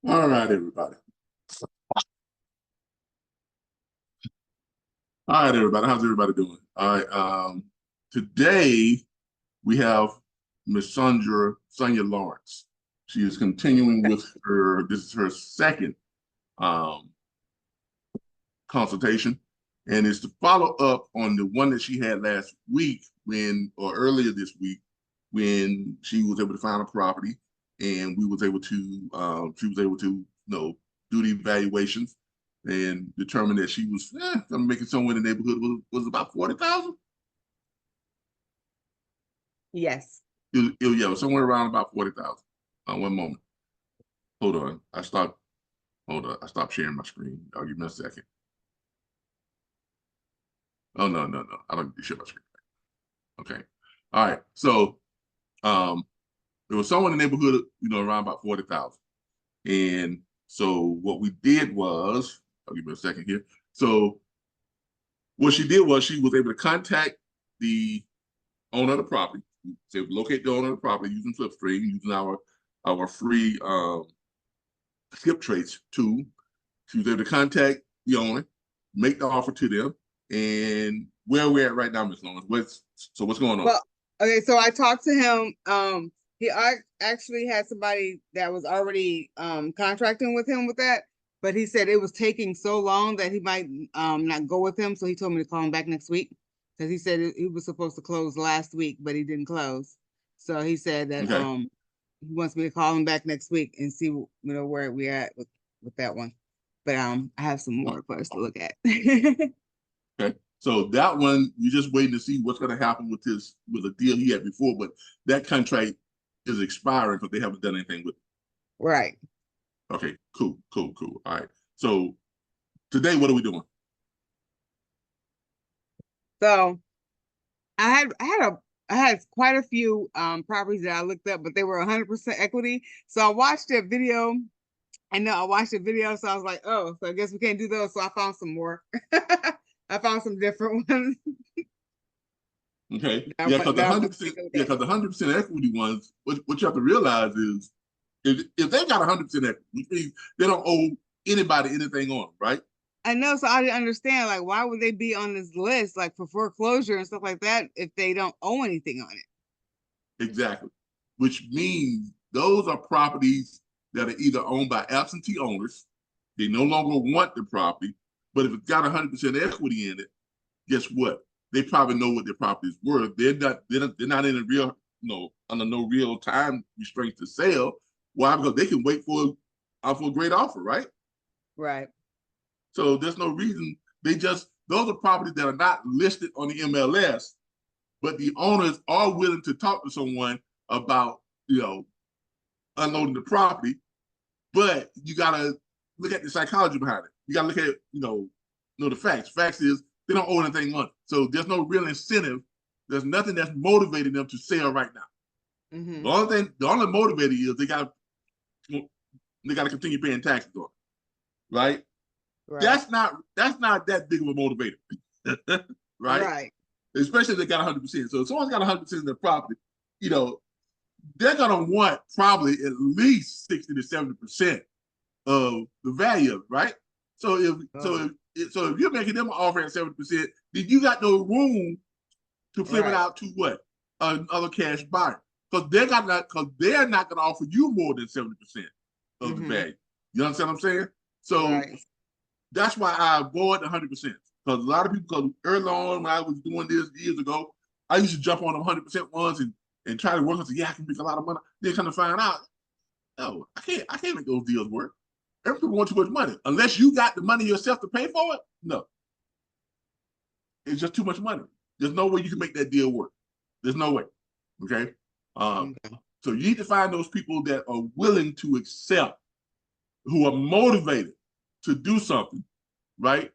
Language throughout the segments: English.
All right, everybody. All right, everybody. How's everybody doing? All right. Today we have Miss Sanya Lawrence. She is continuing with her. This is her second consultation, and it's to follow up on the one that she had last week or earlier this week, when she was able to find a property, and she was able to do the evaluations and determine that she was making somewhere in the neighborhood was about 40,000. Yes. Yeah, it was somewhere around about 40,000. One moment. Hold on. I stopped sharing my screen. I'll give me a second. Oh, no. I don't need to share my screen. Okay. All right. So there was someone in the neighborhood, around about 40,000. And so what we did was, I'll give you a second here. So what she did was she was able to contact the owner of the property, say locate the owner of the property using Flipstream, using our free skip trace tool. She was able to contact the owner, make the offer to them, and where we're at right now, Ms. Lawrence. What's going on? Well, okay, so I talked to him. He actually had somebody that was already contracting with him with that, but he said it was taking so long that he might not go with him. So he told me to call him back next week, because he said he was supposed to close last week, but he didn't close. So he said that he wants me to call him back next week and see where we're at with that one. But I have some more for us to look at. Okay. So that one, you're just waiting to see what's going to happen with a deal he had before, but that contract is expiring because they haven't done anything with it. Right. Okay, cool. All right. So today, what are we doing? So I had quite a few properties that I looked up, but they were 100% equity. So I watched a video. So I was like, oh, so I guess we can't do those. So I found some more. I found some different ones. Okay. Yeah, because the 100% equity ones, what you have to realize is if they got 100% equity, which means they don't owe anybody anything on, right? I know, so I didn't understand, like, why would they be on this list, like for foreclosure and stuff like that, if they don't owe anything on it? Exactly. Which means those are properties that are either owned by absentee owners. They no longer want the property, but if it's got 100% equity in it, guess what? They probably know what their property is worth. They're not in a real, under no real time restraints to sell. Why? Because they can wait for a great offer, right? Right. So there's no reason. Those are properties that are not listed on the MLS, but the owners are willing to talk to someone about, unloading the property. But you gotta look at the psychology behind it. You gotta look at, the facts. Facts is they don't owe anything money. So there's no real incentive. There's nothing that's motivating them to sell right now. Mm-hmm. The only motivator is they gotta continue paying taxes on it. Right? That's not that big of a motivator. Right? Especially if they got 100%. So if someone's got 100% of their property, they're gonna want probably at least 60 to 70% of the value of it, right? So if you're making them an offer at 70%, then you got no room to flip it out to what? Another cash buyer. Because they're not gonna offer you more than 70% of the value. You understand what I'm saying? So that's why I avoid 100%. Because a lot of people, early on when I was doing this years ago, I used to jump on them 100% ones and try to work and say, yeah, I can make a lot of money. Then come to find out, no, I can't make those deals work. Everybody wants too much money. Unless you got the money yourself to pay for it, no. It's just too much money. There's no way you can make that deal work. There's no way. Okay? So you need to find those people that are willing to accept, who are motivated to do something, right?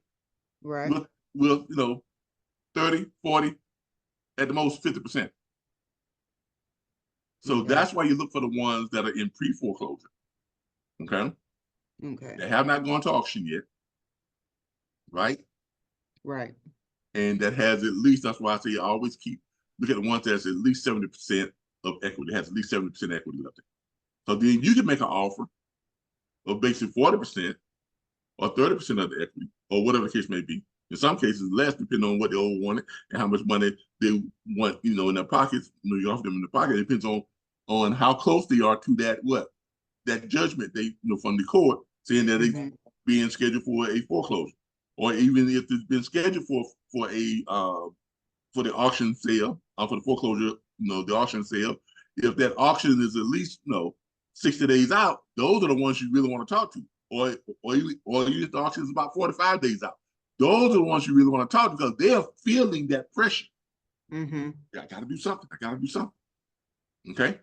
Right. With 30, 40, at the most 50%. So that's why you look for the ones that are in pre-foreclosure. Okay? They have not gone to auction yet. Right? Right. And that has at least, that's why I say always look at the ones that's at least 70% of equity, has at least 70% equity left. So then you can make an offer of basically 40% or 30% of the equity, or whatever the case may be. In some cases, less, depending on what they all wanted and how much money they want, in their pockets. You offer them in the pocket. It depends on how close they are to that judgment they, from the court saying that they being scheduled for a foreclosure, or even if it's been scheduled for the auction sale, for the foreclosure, the auction sale. If that auction is at least 60 days out, those are the ones you really want to talk to. Or even if the auction is about 45 days out, those are the ones you really want to talk to, because they're feeling that pressure. Yeah, I got to do something. Okay,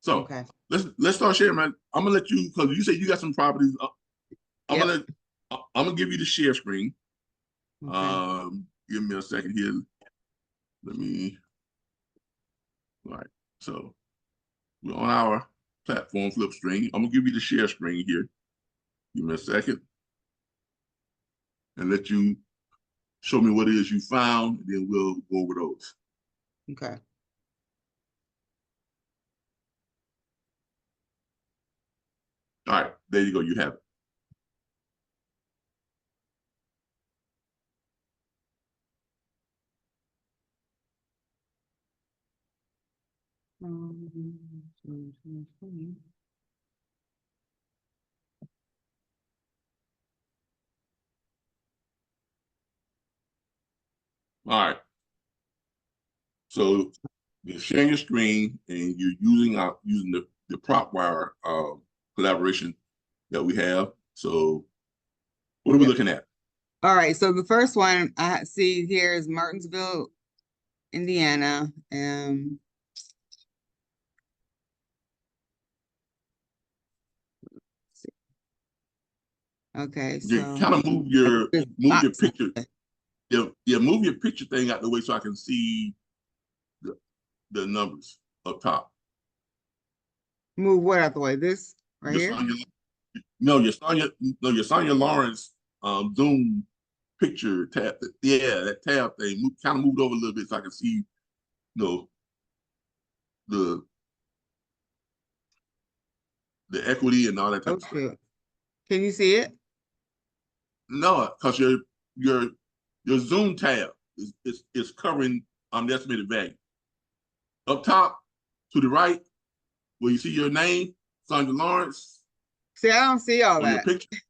so let's start sharing, man. I'm gonna let you, because you say you got some properties. I'm gonna give you the share screen. Give me a second here. All right. So we're on our platform flip screen. I'm gonna give you the share screen here. Give me a second, and let you show me what it is you found, and then we'll go over those. Okay. All right, there you go. You have it. All right. So you're sharing your screen, and you're using the PropWire collaboration that we have. So what are we looking at? All right. So the first one I see here is Martinsville, Indiana. Okay, so you kind of move your picture. Move your picture thing out the way so I can see the numbers up top. Move what out the way? This right here? Your Sanya Lawrence Zoom picture tab. Yeah, that tab thing. Kind of moved over a little bit so I can see, the equity and all that type of stuff. Can you see it? No, because your Zoom tab is covering the estimated value. Up top to the right, where you see your name, Sanya Lawrence. See, I don't see all that. Your picture.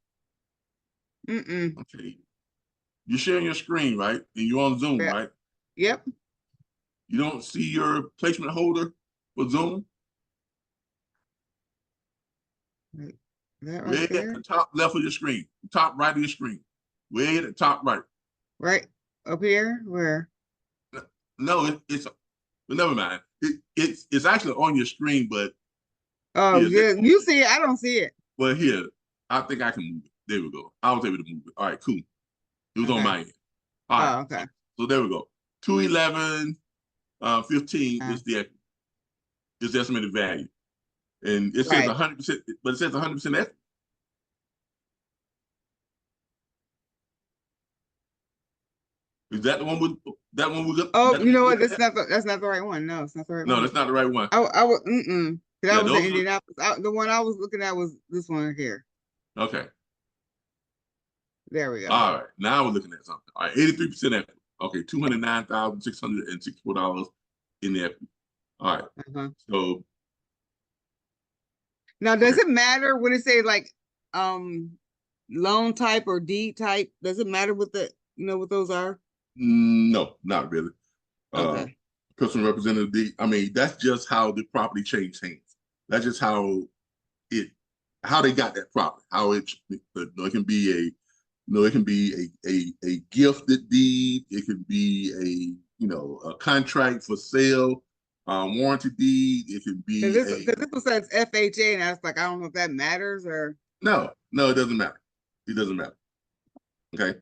Okay. You're sharing your screen, right? And you're on Zoom, right? Yep. You don't see your placement holder for Zoom? Right. That right way there? At the top left of your screen, top right of your screen. Way at the top right. Right up here? Where? No, it's but never mind. It's actually on your screen, but yeah, you see it. I don't see it. Well, here, I think I can move it. There we go. I was able to move it. All right, cool. It was on my end. All right. Okay. So there we go. 211, 15 is the estimated value. And it says 100%, but it says 100% equity. Is that the one we got? Oh, you know what? That's not the right one. No, it's not the right one. No, that's not the right one. I was that was in Indianapolis. The one I was looking at was this one here. Okay. There we go. All right. Now we're looking at something. All right, 83% equity. Okay, $209,664 in the equity. All right. So now, does it matter when it say like loan type or deed type? Does it matter what what those are? No, not really. Okay. Personal representative deed. I mean, that's just how the property changed hands. That's just how they got that property. How it can be it can be a gifted deed. It can be a contract for sale, warranty deed. It can be because this one says FHA, and I was like, I don't know if that matters or no, it doesn't matter. It doesn't matter. Okay,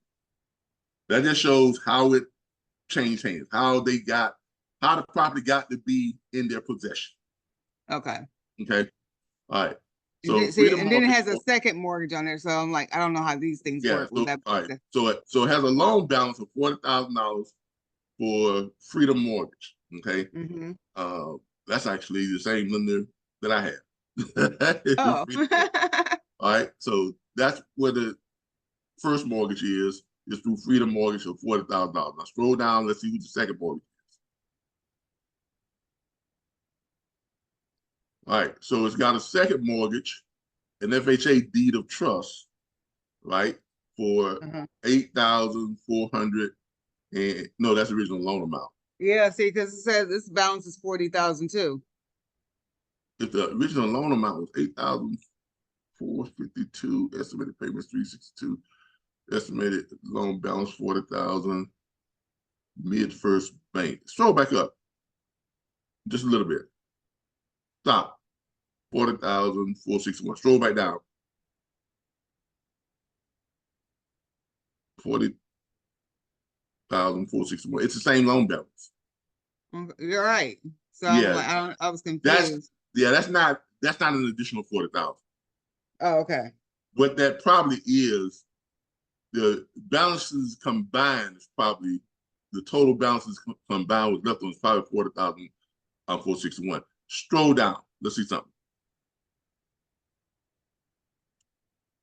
that just shows how it changed hands, how the property got to be in their possession. Okay. Okay. All right. So and then it has a second mortgage on there. So I'm like, I don't know how these things work. So, all right. So it has a loan balance of $40,000 for Freedom Mortgage. Okay. That's actually the same lender that I have. Oh. All right, so that's where the first mortgage is through Freedom Mortgage of $40,000. Now scroll down, let's see who the second mortgage is. All right, so it's got a second mortgage, an FHA deed of trust, right, for 8,400, and no, that's the original loan amount. Yeah, see, because it says this balance is 40,000 too. If the original loan amount was 8,452, estimated payments 362, estimated loan balance 40,000, mid-first bank. Scroll back up just a little bit. Stop. 40,461. Scroll back down. 40,461. It's the same loan balance. You're right. So yeah, I'm like, I was confused. That's not an additional 40,000. Oh, okay. What that probably is, the balances combined is probably the total balances combined with left on is probably 40,461. Scroll down. Let's see something.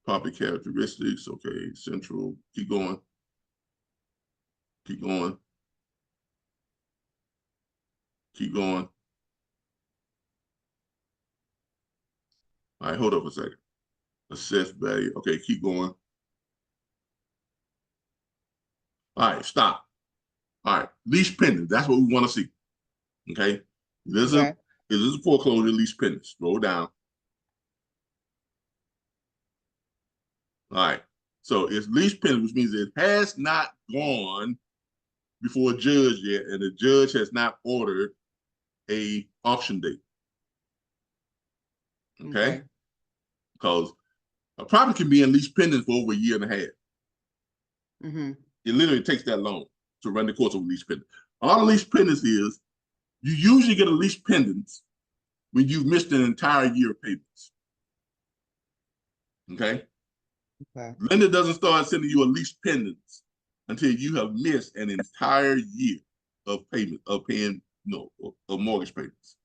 Property characteristics. Okay, central. Keep going. Keep going. Keep going. All right, hold up a second. Assess value. Okay, keep going. All right, stop. All right, lease pending. That's what we want to see. Okay, this is a foreclosure lease pending. Scroll down. All right, so it's lease pending, which means it has not gone before a judge yet, and the judge has not ordered a auction date. Okay, because a property can be in lease pending for over a year and a half. It literally takes that long to run the course of lease pending. All the lease pendants is you usually get a lease pendants when you've missed an entire year of payments. Okay. Lender doesn't start sending you a lease pendants until you have missed an entire year of payment, of paying, of mortgage payments.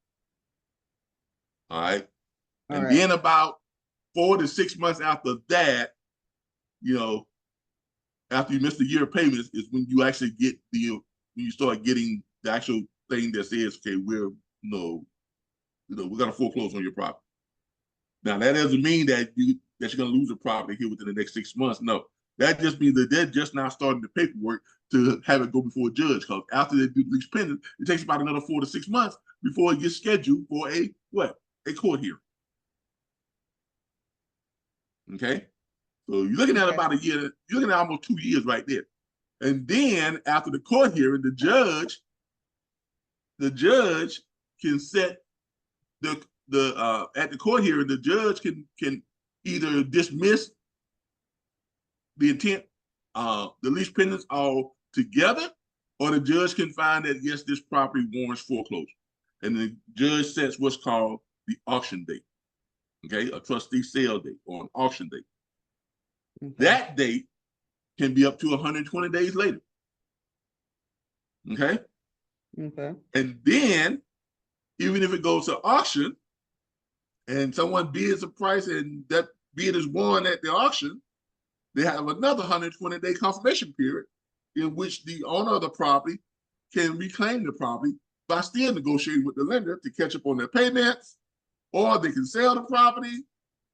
All right. And then about 4 to 6 months after that, after you miss the year of payments, is when you actually get when you start getting the actual thing that says, okay, we're gonna foreclose on your property. Now that doesn't mean that you're gonna lose a property here within the next 6 months. No, that just means that they're just now starting the paperwork to have it go before a judge. Because after they do the lease pending, it takes about another 4 to 6 months before it gets scheduled for a court hearing. Okay, so you're looking at about a year. You're looking at almost 2 years right there. And then after the court hearing, the judge can set at the court hearing, the judge can either dismiss the intent, the lease pendants all together, or the judge can find that yes, this property warrants foreclosure, and the judge sets what's called the auction date. Okay, a trustee sale date or an auction date. That date can be up to 120 days later. Okay. And then, even if it goes to auction and someone bids a price and that bid is won at the auction, they have another 120-day confirmation period in which the owner of the property can reclaim the property by still negotiating with the lender to catch up on their payments, or they can sell the property,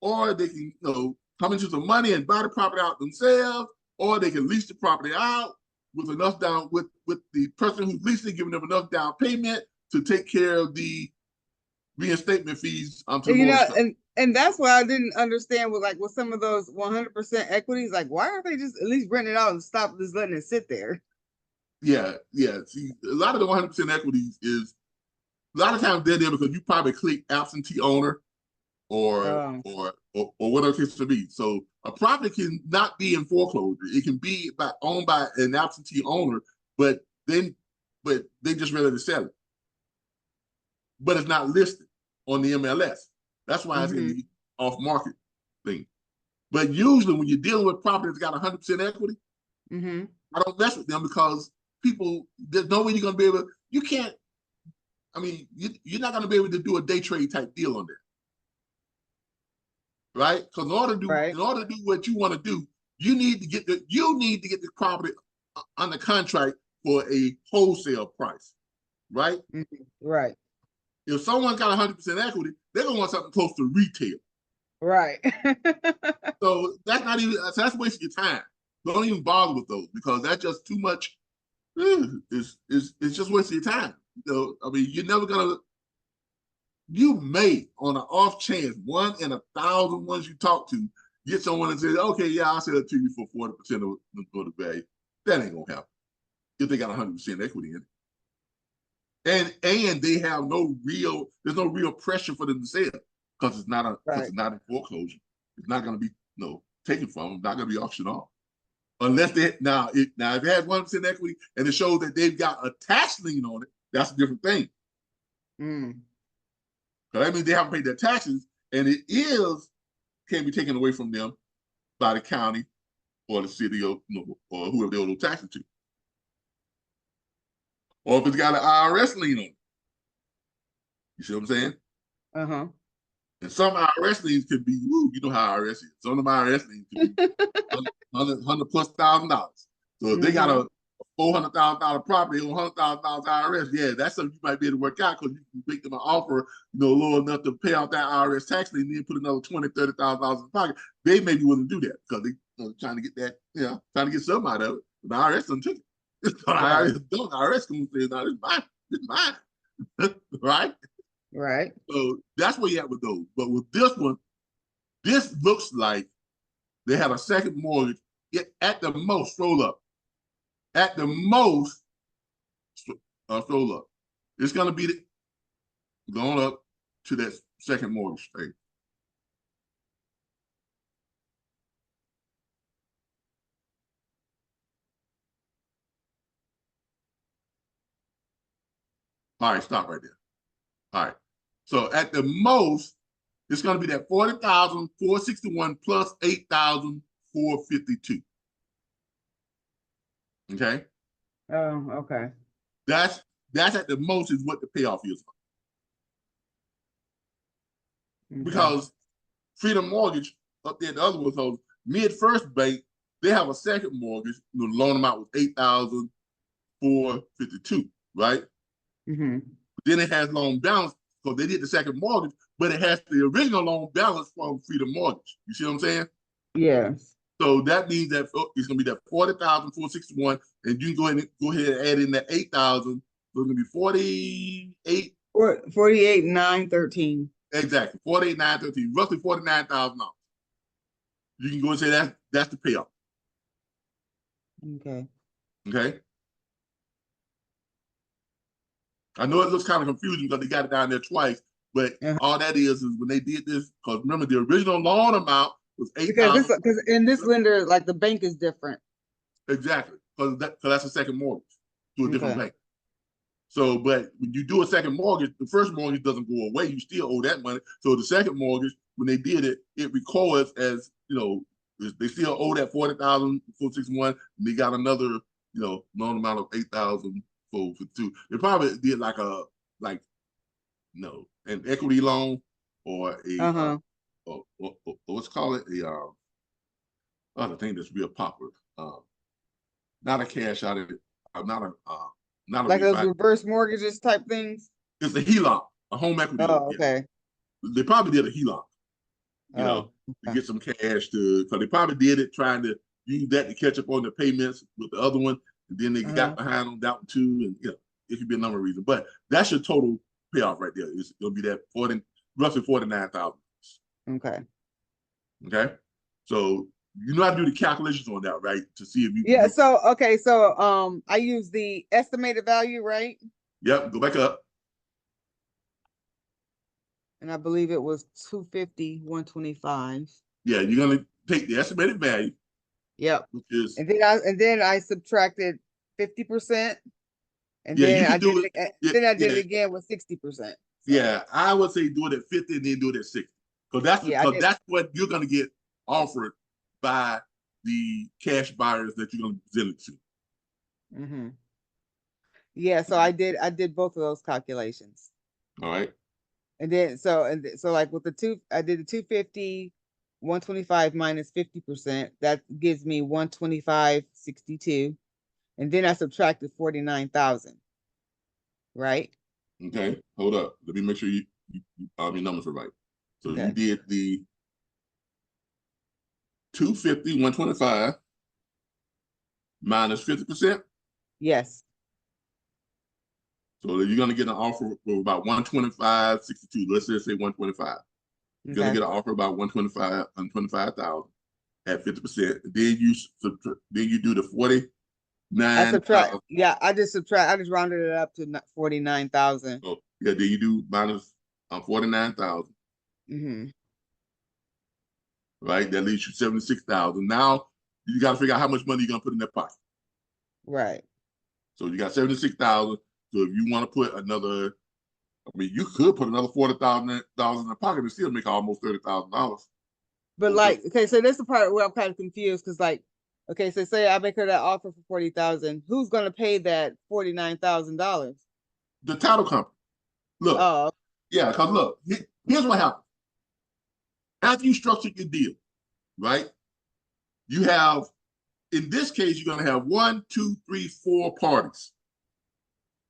or they can come into some money and buy the property out themselves, or they can lease the property out with enough down with the person who's leasing giving them enough down payment to take care of the reinstatement fees. And that's why I didn't understand with some of those 100% equities, like why aren't they just at least renting it out and stop just letting it sit there? Yeah. See, a lot of the 100% equities is a lot of times they're there because you probably click absentee owner or whatever it is to be. So a property can not be in foreclosure. It can be owned by an absentee owner, but they just ready to sell it. But it's not listed on the MLS. That's why it's in the off-market thing. But usually when you're dealing with property that's got 100% equity, I don't mess with them because there's no way you're going to be able, you're not going to be able to do a day trade type deal on that. right? Because in order to do what you want to do, you need to get the property under contract for a wholesale price, right? Right. If someone got 100% equity, they're gonna want something close to retail. Right. So that's wasting your time. Don't even bother with those because that's just too much. It's just wasting your time. I mean, you're never gonna. You may, on an off chance, 1 in 1,000 ones you talk to, get someone and say, "Okay, yeah, I'll sell it to you for 40% of the value." That ain't gonna happen if they got 100% equity in it, and they have there's no real pressure for them to sell because it's not in foreclosure. It's not gonna be taken from them. Not gonna be auctioned off. Unless if it has 1% equity and it shows that they've got a tax lien on it, that's a different thing. So that means they haven't paid their taxes, and can be taken away from them by the county or the city or whoever they owe those taxes to. Or if it's got an IRS lien on it. You see what I'm saying? And some IRS liens could be, you know how IRS is. Some of them IRS liens could be $100,000+. So if they got a $400,000 property on $100,000 IRS, yeah, that's something you might be able to work out because you can make them an offer, low enough to pay out that IRS tax lien, and then put another $20,000-$30,000 in the pocket. They may be willing to do that because they trying to get that, trying to get something out of it. But the IRS doesn't take it. The IRS comes and says, "No, it's mine, right?" Right. So that's where you at with those. But with this one, this looks like they had a second mortgage at the most roll up. At the most, roll up. It's going to be going up to that second mortgage stage. All right, stop right there. All right. So at the most, it's going to be that 40,461 plus 8,452. Okay. Oh, okay. That's at the most is what the payoff is. Okay. Because Freedom Mortgage up there, the other one, so MidFirst Bank, they have a second mortgage. The loan amount was 8,452, right? Then it has loan balance because they did the second mortgage, but it has the original loan balance from Freedom Mortgage. You see what I'm saying? Yes. So that means that it's going to be that 40,461, and you can go ahead and add in that 8,000. So it's going to be 48,913. Exactly, 48,913, roughly $49,000. You can go and say that's the payoff. Okay. Okay. I know it looks kind of confusing because they got it down there twice, but all that is when they did this, because remember the original loan amount was 8,000. Because in this lender, like the bank is different. Exactly, because that's a second mortgage to a different bank. So, but when you do a second mortgage, the first mortgage doesn't go away. You still owe that money. So the second mortgage, when they did it, it records as, they still owe that 40,461, and they got another, loan amount of 8,452. They probably did an equity loan or a or let's call it other thing that's real popular. Not a cash out of it, not like those reverse mortgages type things. It's a HELOC, a home equity loan. Okay. They probably did a HELOC, to get some cash because they probably did it trying to use that to catch up on the payments with the other one, and then they got behind on that one too, and it could be a number of reasons. But that's your total payoff right there. It'll be that roughly $49,000. Okay. Okay. So you know how to do the calculations on that, right? To see if you So I use the estimated value, right? Yep, go back up. And I believe it was 250, 125. Yeah, you're gonna take the estimated value. Yep. Which is and then I subtracted 50%. And then I did it again with 60%. So. Yeah, I would say do it at 50 and then do it at 60. Because that's what you're gonna get offered by the cash buyers that you're gonna present it to. Yeah, so I did both of those calculations. All right. And then so like with I did the 250 125 minus 50%. That gives me 125.62. And then I subtracted 49,000. Right? Okay, hold up. Let me make sure your numbers are right. So okay. You did the 250, 125 minus 50%. Yes. So you're gonna get an offer for about 125.62. Let's just say 125. You're gonna get an offer about 125,000 at 50%. Then you do the 49. I subtract. Yeah, I just rounded it up to 49,000. Oh, yeah, then you do minus 49,000. Right, that leaves you 76,000. Now you got to figure out how much money you're gonna put in that pocket. Right. So you got 76,000. So if you want to put another, you could put another $40,000 in the pocket and still make almost $30,000. But like, okay, so that's the part where I'm kind of confused because, like, okay, so say I make her that offer for 40,000. Who's gonna pay that $49,000? The title company. Look. Oh. Yeah, because look, here's what happens. After you structure your deal, right? You have, in this case, you're going to have 1, 2, 3, 4 parties,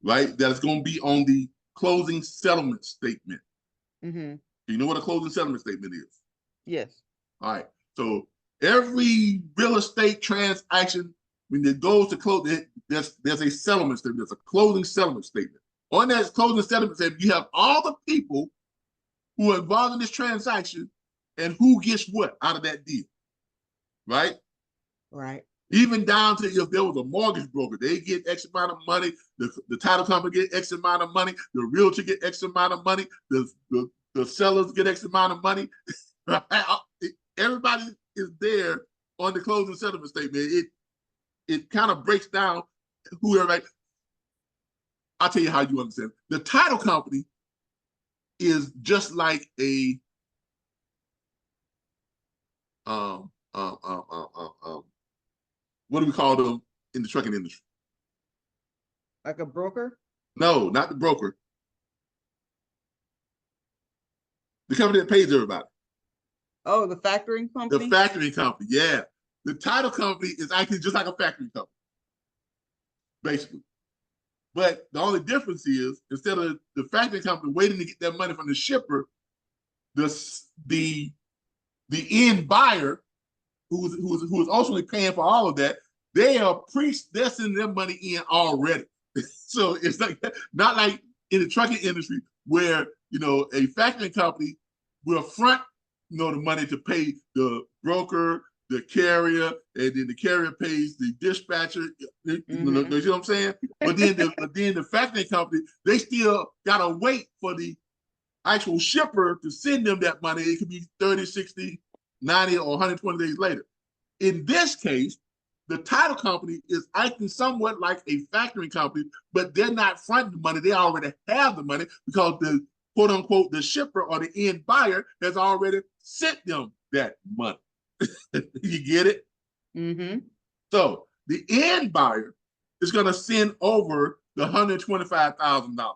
right? That's going to be on the closing settlement statement. You know what a closing settlement statement is? Yes. All right. So every real estate transaction, when it goes to close, there's a settlement statement. There's a closing settlement statement. On that closing settlement statement, you have all the people who are involved in this transaction and who gets what out of that deal, right? Right. Even down to if there was a mortgage broker, they get X amount of money, the title company get X amount of money, the realtor get X amount of money, the sellers get X amount of money. Everybody is there on the closing settlement statement. It kind of breaks down whoever. I'll tell you how you understand. The title company is just like a what do we call them in the trucking industry? Like a broker? No, not the broker. The company that pays everybody. Oh, the factoring company? The factoring company, yeah. The title company is actually just like a factoring company, basically. But the only difference is, instead of the factoring company waiting to get their money from the shipper, the end buyer, who is ultimately paying for all of that, they're sending their money in already. So it's like not like in the trucking industry where a factoring company will front the money to pay the broker, the carrier, and then the carrier pays the dispatcher. You know what I'm saying? But then the factoring company, they still gotta wait for the actual shipper to send them that money. It could be 30, 60, 90, or 120 days later. In this case, the title company is acting somewhat like a factoring company, but they're not fronting the money. They already have the money because the quote unquote the shipper or the end buyer has already sent them that money. You get it? So the end buyer is going to send over the $125,000.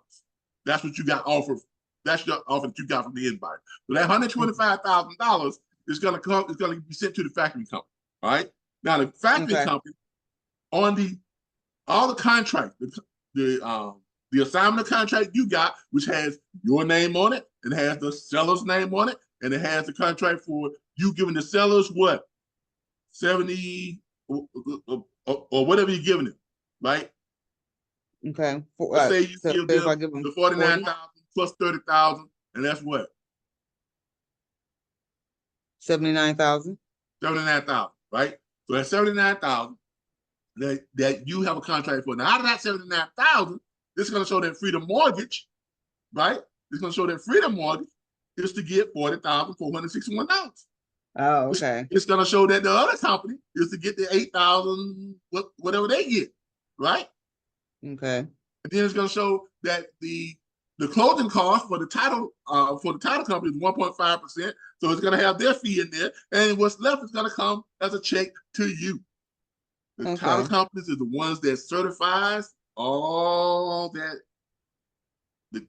That's what you got offered. That's the offer that you got from the end buyer. So that $125,000 is going to come. It's going to be sent to the factoring company. All right. Now the factoring company on all the contract, the assignment contract you got, which has your name on it, and has the seller's name on it, and it has the contract for you giving the sellers what 70 or whatever you're giving them, right? Okay. Let's say you give them the 49,000 plus 30,000, and that's what 79,000. 79,000, right? So that's 79,000 that you have a contract for. Now, out of that 79,000, this is going to show that freedom mortgage, right? It's going to show that freedom mortgage is to get $40,461. Oh, okay. It's going to show that the other company is to get the 8,000, whatever they get, right? Okay. And then it's going to show that the closing cost for the title company is 1.5%. So it's going to have their fee in there, and what's left is going to come as a check to you. The title companies are the ones that certifies all that.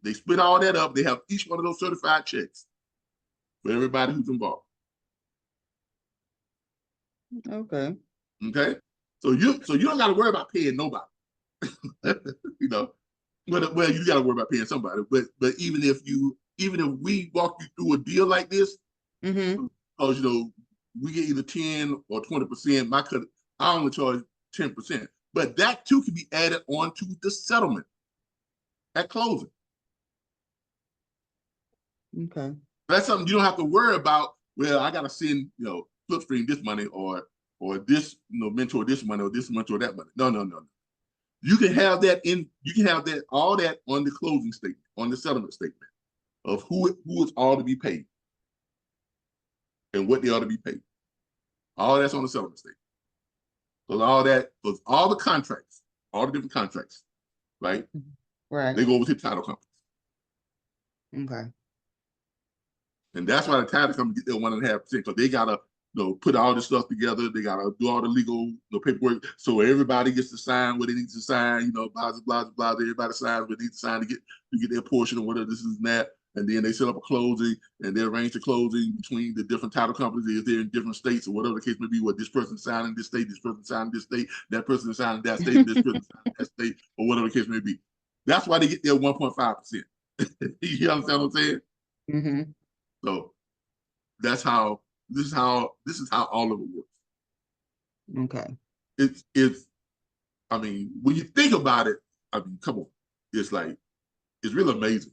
They split all that up. They have each one of those certified checks for everybody who's involved. Okay. Okay. So you don't got to worry about paying nobody. You know, well, you got to worry about paying somebody. But even if we walk you through a deal like this, because we get either 10 or 20%. I only charge 10%, but that too can be added on to the settlement at closing. Okay. That's something you don't have to worry about. Well, I got to send Flipstream this money or this mentor this money or this mentor that money. No. You can have that all that on the closing statement, on the settlement statement of who is all to be paid and what they ought to be paid. All that's on the settlement statement. Because all the contracts, all the different contracts, right? Right. They go over to the title companies. Okay. And that's why the title company get their 1.5%, because they gotta put all this stuff together. They gotta do all the legal paperwork, so everybody gets to sign what they need to sign. Blah blah blah blah. Everybody signs what they need to sign to get their portion of whatever this is and that. And then they set up a closing, and they arrange the closing between the different title companies if they're in different states or whatever the case may be. What this person signed in this state, this person signed in this state, that person signed in that state, this person signed in that state, or whatever the case may be. That's why they get their 1.5%. You understand what I'm saying? Mm-hmm. So this is how all of it works. Okay. It's when you think about it, come on. It's really amazing.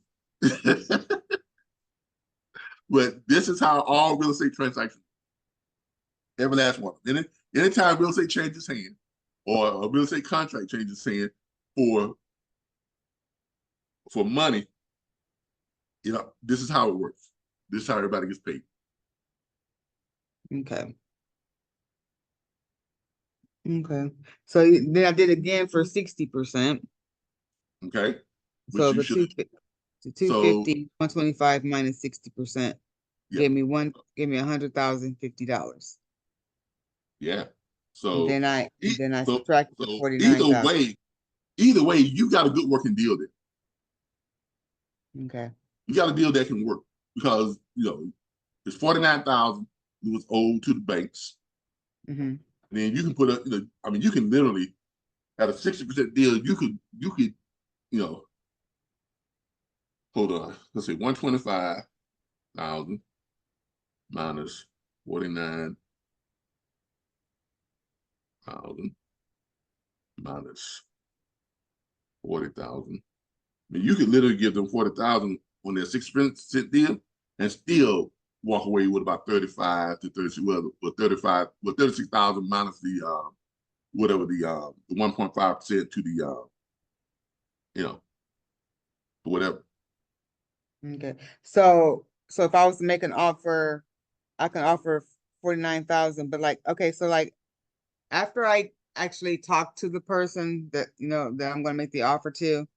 But this is how all real estate transactions, every last one. Anytime real estate changes hand or a real estate contract changes hand for money, this is how it works. This is how everybody gets paid. Okay. Okay. So then I did again for 60%. Okay. So the 250, 125 minus 60% gave me $100,050. Yeah. So and then I subtracted the 49,000. Either way, you got a good working deal there. Okay. You got a deal that can work because it's 49,000 it was owed to the banks. Mm-hmm. And then you can put you can literally at a 60% deal, you could hold on, let's say 125,000 minus 49,000 minus 40,000. You could literally give them 40,000 on their 6% deal and still walk away with about 35 to 36, 36,000 minus the whatever the 1.5% to the whatever. Okay. So if I was to make an offer, I can offer 49,000, but so after I actually talk to the person that that I'm going to make the offer to,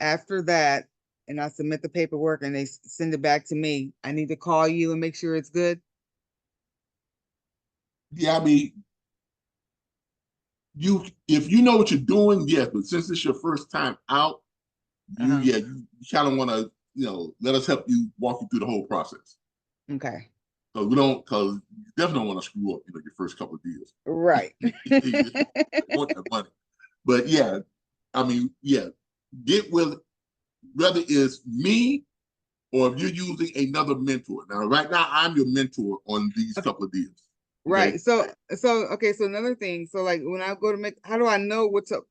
after that, and I submit the paperwork and they send it back to me, I need to call you and make sure it's good. Yeah, if you know what you're doing, yes, but since it's your first time out, you kind of want to let us help you walk you through the whole process. Okay. Because you definitely don't want to screw up your first couple of deals. Right. You want that money. But get with whether it's me or if you're using another mentor. Now, right now, I'm your mentor on these couple of deals. Okay? Right. So another thing. So when I go to how do I know what to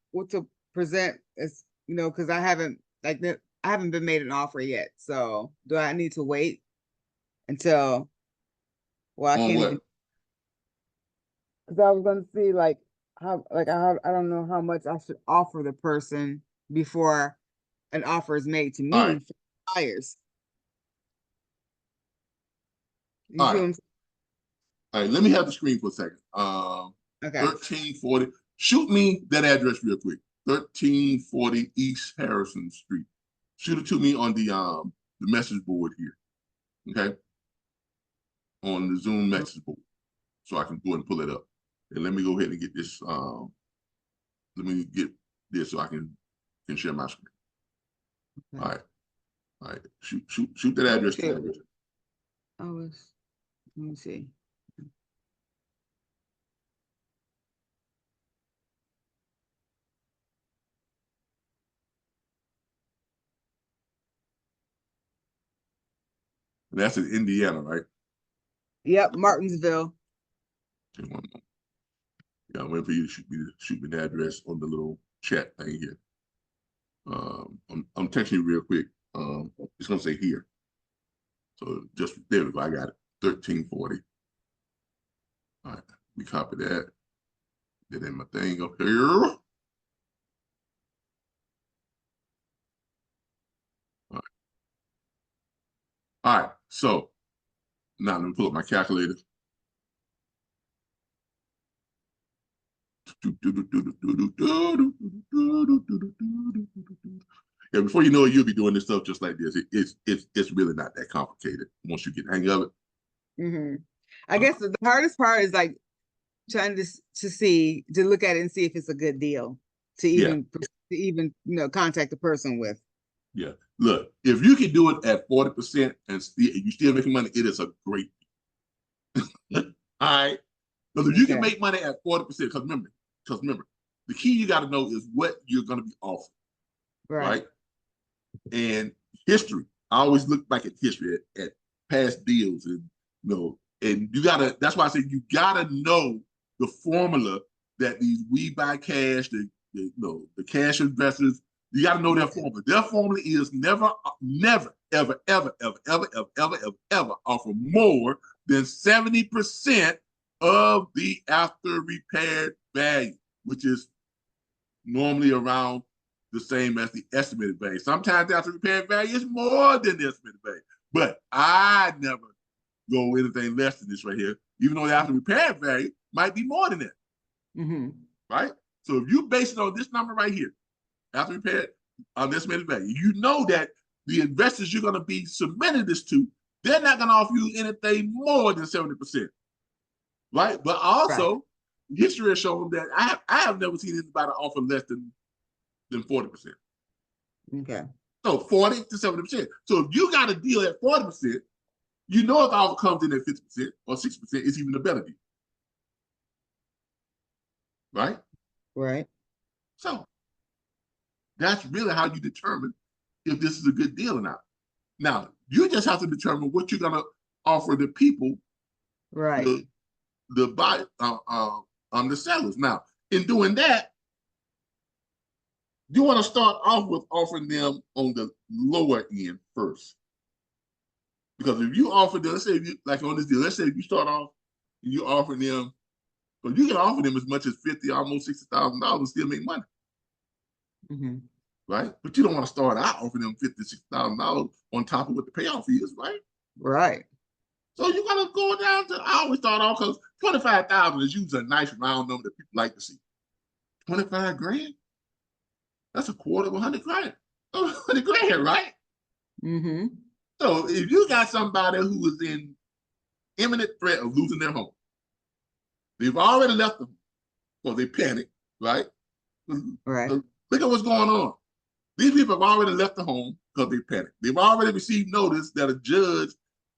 present as because I haven't been made an offer yet. So do I need to wait until I can't even, because I was gonna see how I don't know how much I should offer the person before an offer is made to me for buyers. You see what I'm saying? All right, let me have the screen for a second. Okay. 1340. Shoot me that address real quick. 1340 East Harrison Street. Shoot it to me on the message board here. Okay. On the Zoom message board. So I can go and pull it up. And let me go ahead and get this. Let me get this so I can share my screen. Okay. All right. Shoot that address. Okay. Let me see. And that's in Indiana, right? Yep, Martinsville. Okay, one moment. Yeah, I'm waiting for you to shoot me the address on the little chat thing here. I'm texting you real quick. It's gonna say here. So just there we go. I got it. 1340. All right, we copy that. Get in my thing up here. All right, so now let me pull up my calculator. Yeah, before you know it, you'll be doing this stuff just like this. It's really not that complicated once you get the hang of it. Mm-hmm. I guess the hardest part is like trying to look at it and see if it's a good deal to even contact the person with. Yeah, look, if you can do it at 40% and you still making money, it is a great deal. All right, because if you can make money at 40%, because remember, the key you got to know is what you're going to be offered, right? And history. I always look back at history at past deals, and and you gotta. That's why I say you gotta know the formula that these we buy cash, the cash investors. You got to know their formula. Their formula is never, ever, ever, ever, ever, ever, ever, ever, ever offer more than 70% of the after repaired value, which is normally around the same as the estimated value. Sometimes the after repaired value is more than the estimated value, but I never go anything less than this right here, even though the after repaired value might be more than that. Mm-hmm. Right? So if you base it on this number right here, after repaired on estimated value, you know that the investors you're going to be submitting this to, they're not going to offer you anything more than 70%. Right? But also, history has shown that I have never seen anybody offer less than 40%. Okay. So 40 to 70%. So if you got a deal at 40%, you know if the offer comes in at 50% or 60%, it's even a better deal. Right? Right. So that's really how you determine if this is a good deal or not. Now, you just have to determine what you're going to offer the people, right? The buy, the sellers. Now, in doing that, you want to start off with offering them on the lower end first, because if you offer them, let's say like on this deal, let's say if you start off and you offer them, but you can offer them as much as $50,000, almost $60,000, and still make money. Mm-hmm. Right? But you don't want to start out offering them $50,000, $60,000 on top of what the payoff is, right? Right. So you gotta go down to. I always start off because 25,000 is usually a nice round number that people like to see. 25 grand. That's a quarter of 100 grand. 100 grand, right? Mm-hmm. So if you got somebody who is in imminent threat of losing their home, they've already left them, so they panic, right? Right. So look at what's going on. These people have already left the home because they panic. They've already received notice that a judge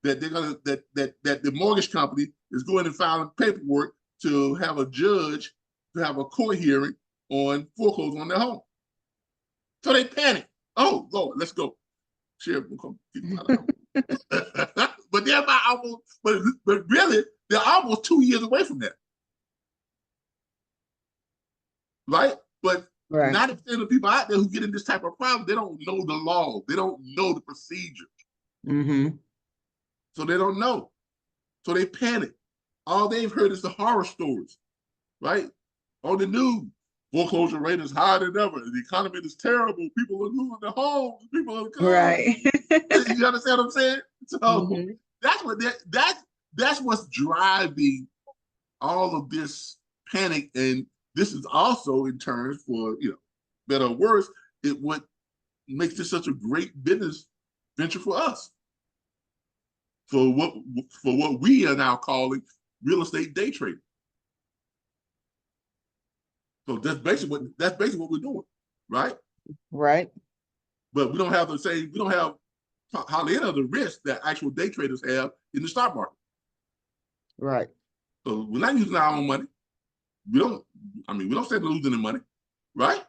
that they're gonna that the mortgage company is going and filing paperwork to have a judge to have a court hearing on foreclosure on their home. So they panic. Oh Lord, let's go. Sheriff will come get them out of the home. But they're about almost, but really, they're almost 2 years away from that. Right? But 90% of the people out there who get in this type of problem, they don't know the law. They don't know the procedure. Mm-hmm. So they don't know. So they panic. All they've heard is the horror stories, right? On the news. Foreclosure rate is higher than ever. The economy is terrible. People are losing their homes. People are coming. Right. You understand what I'm saying? So that's what's driving all of this panic. And this is also in turn for, better or worse, what makes this such a great business venture for us. For what we are now calling real estate day trading. So that's basically what we're doing, right? Right. But we don't have hardly any of the risk that actual day traders have in the stock market. Right. So we're not using our own money. We don't stand to lose any money, right?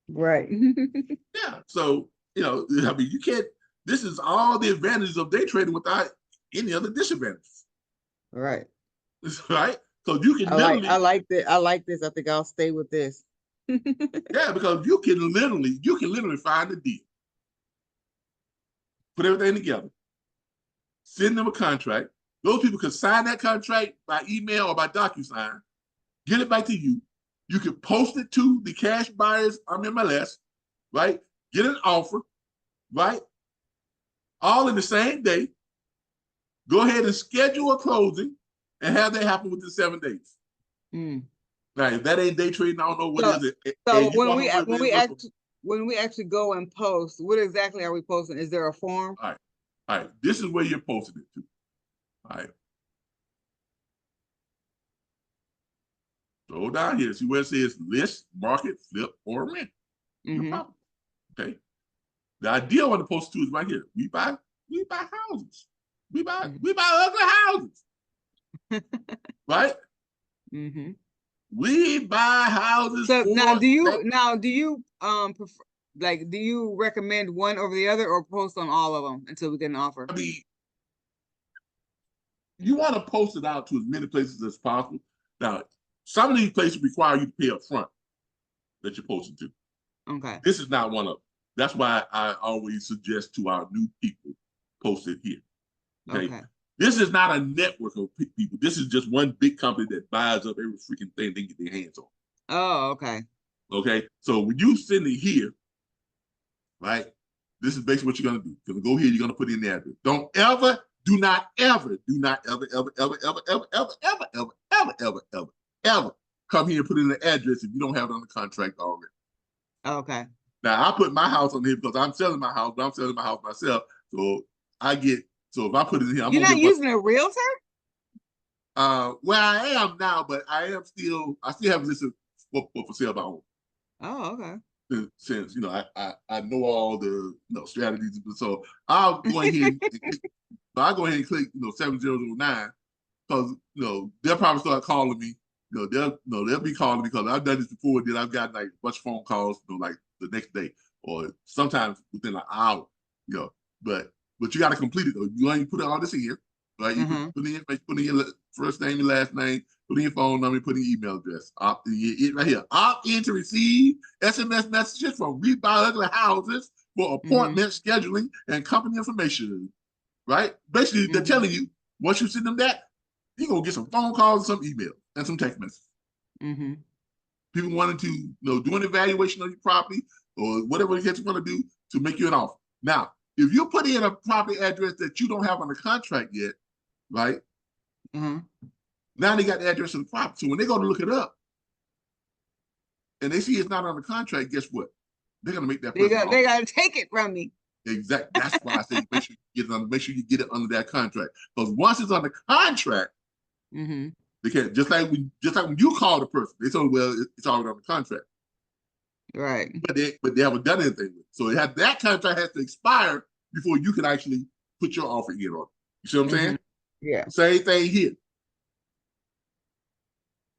Right. Yeah. So, you can't, this is all the advantages of day trading without any other disadvantages. Right. Right? So you can literally. I like this. I like this. I think I'll stay with this. Yeah, because you can literally find a deal, put everything together, send them a contract. Those people can sign that contract by email or by DocuSign, get it back to you. You can post it to the cash buyers on MLS, right? Get an offer, right? All in the same day. Go ahead and schedule a closing and have that happen within 7 days. Right, if that ain't day trading, I don't know what is it. So when we actually go and post, what exactly are we posting? Is there a form? All right. This is where you're posting it to. All right. Go down here. See where it says list, market, flip, or rent. Your property. Okay. The idea I want to post to is right here. We buy houses. We buy ugly houses. Right? We buy houses. So now do you prefer, like, do you recommend one over the other or post on all of them until we get an offer? I mean, you want to post it out to as many places as possible. Now, some of these places require you to pay up front that you're posting to. Okay. This is not one of them. That's why I always suggest to our new people, post it here. Okay. This is not a network of people. This is just one big company that buys up every freaking thing they get their hands on. Oh, okay. Okay. So when you send it here, right, this is basically what you're going to do. You're going to go here, you're going to put in the address. Do not ever come here and put in the address if you don't have it on the contract already. Okay. Now, I put my house on here because I'm selling my house, but I'm selling my house myself. So if I put it in here, you're not using a realtor? Well, I am now, but I still have this for sale by home. Oh, okay. Since I know all the strategies, so I'll go ahead and click 7009 because they'll probably start calling me. They'll be calling me because I've done this before. Then I've got like a bunch of phone calls, like the next day or sometimes within an hour. But you got to complete it though. You ain't put all this in here, right? You put in your first name and last name, put in your phone number, put in your email address. Opt in right here. Opt in to receive SMS messages from REI Ugly Houses for appointment scheduling and company information. Right? Basically, they're telling you once you send them that, you're gonna get some phone calls, and some emails, and some text messages. People wanting to do an evaluation of your property or whatever it is you want to do to make you an offer. Now, if you put in a property address that you don't have on the contract yet, right? Now they got the address of the property. So when they go to look it up and they see it's not on the contract, guess what? They're gonna make that. They gotta take it from me. Exactly. That's why I say make sure you get it under that contract. Because once it's on the contract, they can't just like when you call the person, they say, well, it's already on the contract. Right. But they haven't done anything with it. So that contract has to expire before you can actually put your offer in on it. You see what I'm saying? Yeah. Same thing here.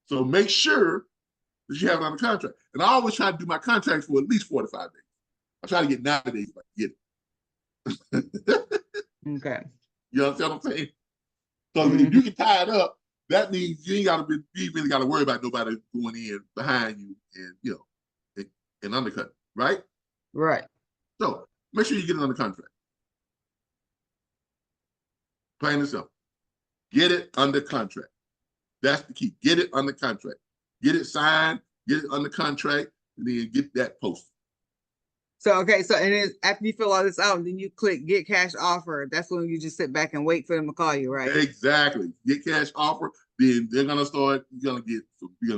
So make sure that you have it on the contract. And I always try to do my contracts for at least 45 days. I try to get 90 days if I can get it. Okay. You understand what I'm saying? So if you can tie it up, that means you really got to worry about nobody going in behind you and undercut, right? Right. So make sure you get it on the contract. Plain and simple. Get it under contract. That's the key. Get it under contract. Get it signed, get it under contract, and then get that posted. So, and then after you fill all this out, then you click get cash offer. That's when you just sit back and wait for them to call you, right? Exactly. Get cash offer. Then they're gonna start. You're gonna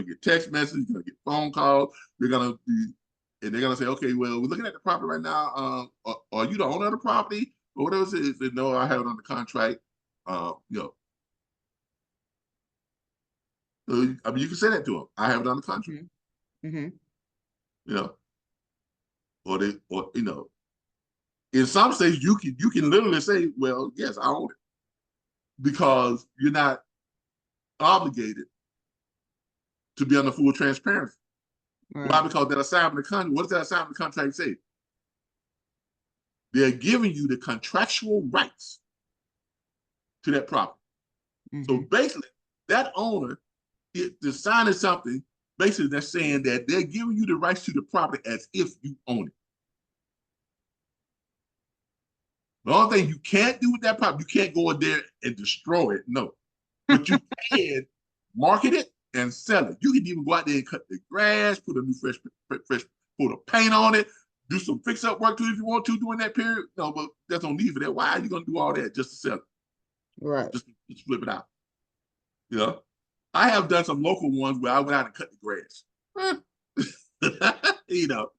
get text messages. You're gonna get phone calls. They're gonna say, okay, well, we're looking at the property right now. Are you the owner of the property or whatever it is? They know I have it on the contract. So, you can say that to them. I have it on the contract. Or in some states you can literally say, well, yes, I own it, because you're not obligated to be under full transparency. Right. Why? Because that assignment of contract. What does that assignment of contract say? They're giving you the contractual rights to that property. So basically, that owner is signing something, basically that's saying that they're giving you the rights to the property as if you own it. The only thing you can't do with that property, you can't go in there and destroy it, no. But you can market it and sell it. You can even go out there and cut the grass, put a new fresh coat of paint on it, do some fix-up work too if you want to during that period. No, but that's no need for that. Why are you going to do all that just to sell it? Right. Just flip it out. You know, I have done some local ones where I went out and cut the grass. You know,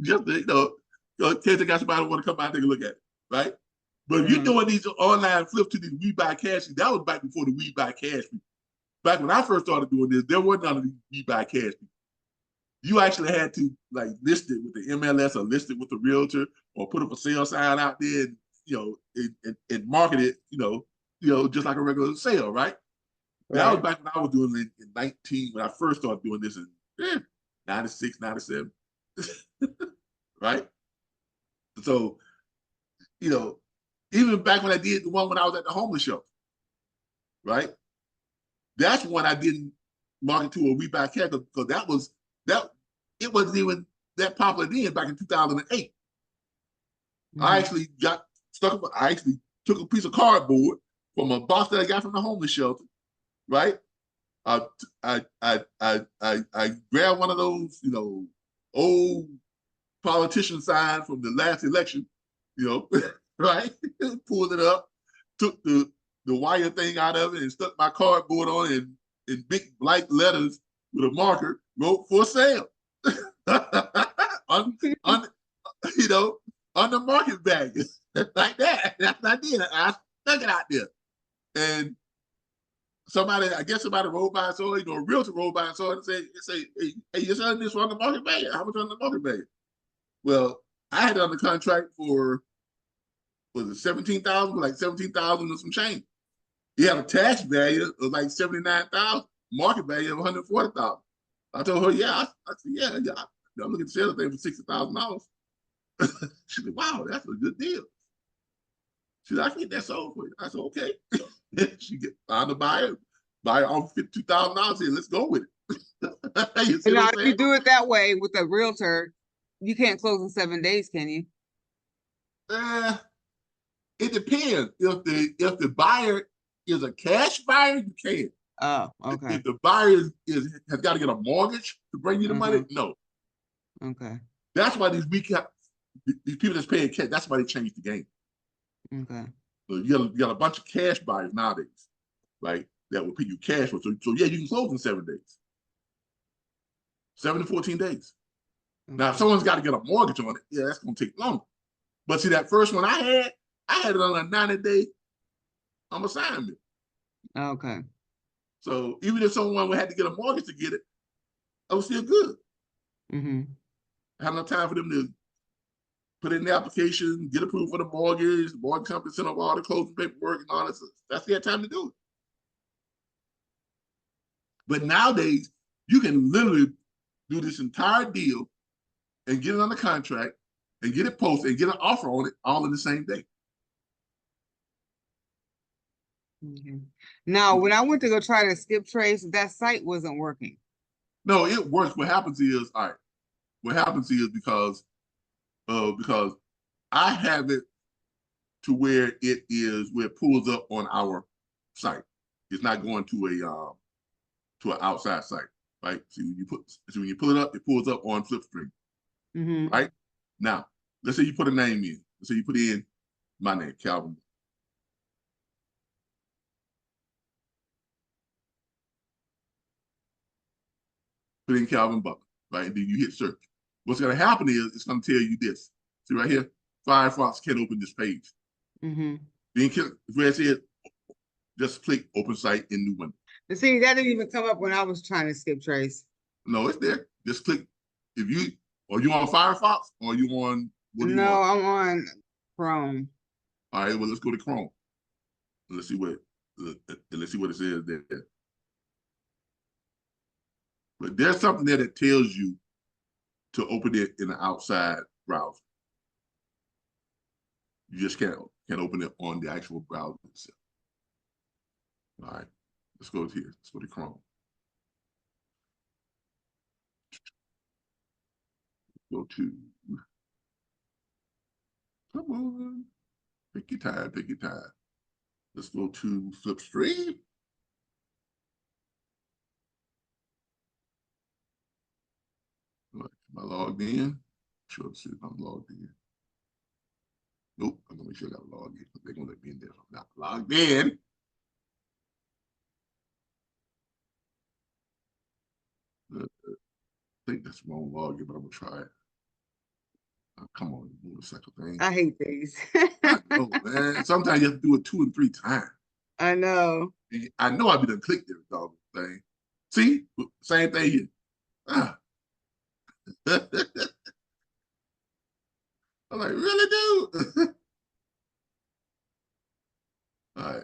just in case I got somebody who want to come out and take a look at it, right? But if you're doing these online flips to these We Buy Cash, that was back before the We Buy Cash. Back when I first started doing this, there wasn't none of these We Buy Cash. You actually had to like list it with the MLS or list it with the realtor or put up a sale sign out there and, you know, and market it, you know, just like a regular sale, right? That was back when I was doing it in 19, when I first started doing this in 96, 97. Right? So, you know, even back when I did the one when I was at the homeless shelter, right? That's when I didn't market to a We Buy Cash because it wasn't even that popular then back in 2008. I actually got stuck. I actually took a piece of cardboard from a box that I got from the homeless shelter, right? I grabbed one of those, you know, old politician signs from the last election, you know, right? Pulled it up, took the wire thing out of it and stuck my cardboard on it in big black letters with a marker, wrote for sale. You know, on the market value. Like that. That's what I did. I stuck it out there. And I guess somebody rolled by and saw it, you know, a realtor rolled by and saw it and say, hey, you're selling this on the market value. How much on the market value? Well, I had it on the contract for, was it 17,000? Like 17,000 and some change. He had a tax value of like 79,000, market value of 140,000. I told her, yeah. I said, yeah. I'm looking to sell the thing for $60,000. She said, wow, that's a good deal. She said, I can get that sold for you. I said, okay. She found a buyer off $52,000. Said, let's go with it. You know, if you do it that way with a realtor, you can't close in 7 days, can you? It depends. If the buyer is a cash buyer, you can. Oh, okay. If the buyer has got to get a mortgage to bring you the money, no. Okay. That's why these people that's paying cash, that's why they changed the game. Okay. So you got a bunch of cash buyers nowadays, right? That will pay you cash for. So yeah, you can close in 7 days. 7 to 14 days. Okay. Now, if someone's got to get a mortgage on it, yeah, that's going to take longer. But see, that first one I had it on a 90-day assignment. Okay. So even if someone had to get a mortgage to get it, I was still good. I had enough time for them to put in the application, get approved for the mortgage company sent over all the closing paperwork and all that stuff. That's their time to do it. But nowadays, you can literally do this entire deal and get it on the contract and get it posted and get an offer on it all in the same day. Now, when I went to go try to skip trace, that site wasn't working. No, it works. What happens is, all right, what happens is because I have it to where it pulls up on our site. It's not going to an outside site, right? So when you pull it up, it pulls up on Flipstream. Right? Now, let's say you put a name in. Let's say you put in my name, Calvin. Put in Calvin Buck, right? And then you hit search. What's going to happen is it's going to tell you this. See right here? Firefox can't open this page. Then where it says, just click open site in new window. But see, that didn't even come up when I was trying to skip trace. No, it's there. Just click. Are you on Firefox or are you on? No, I'm on Chrome. All right, well, let's go to Chrome. Let's see what it says there. But there's something there that tells you to open it in the outside browser. You just can't open it on the actual browser itself. All right, let's go to here. Let's go to Chrome. Go to, come on, pick your time, pick your time. Let's go to Flipstream. Am I logged in? Sure, see if I'm logged in. Nope, I'm gonna make sure I got logged in. They're gonna let me in there. I'm not logged in. I think that's the wrong login, but I'm gonna try it. Come on, do a second thing. I hate these. I know, man. Sometimes you have to do it 2 and 3 times. I know. I know I've been clicked every dog thing. See, same thing here. Ah. I'm like, really, dude? All right.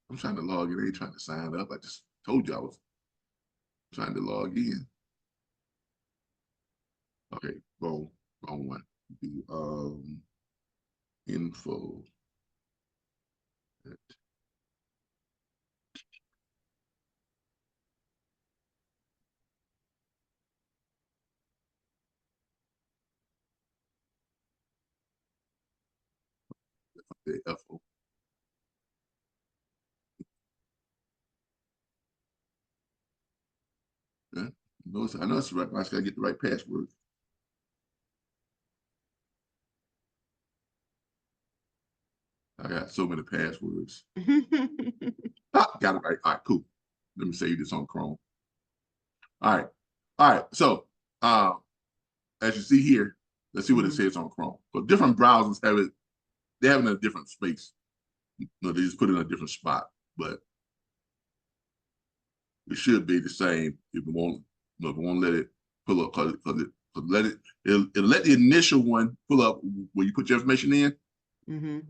I'm trying to log in. I ain't trying to sign up. I just told you I was trying to log in. Okay, wrong one. Do info. The FO. Yeah. I know it's the right. I just gotta get the right password. I got so many passwords. Got it right. All right, cool. Let me save this on Chrome. All right. All right. So as you see here, let's see what it says on Chrome. So different browsers have it, they have it in a different space. They just put it in a different spot, but it should be the same if you won't, if you won't let it pull up, because it'll let the initial one pull up where you put your information in.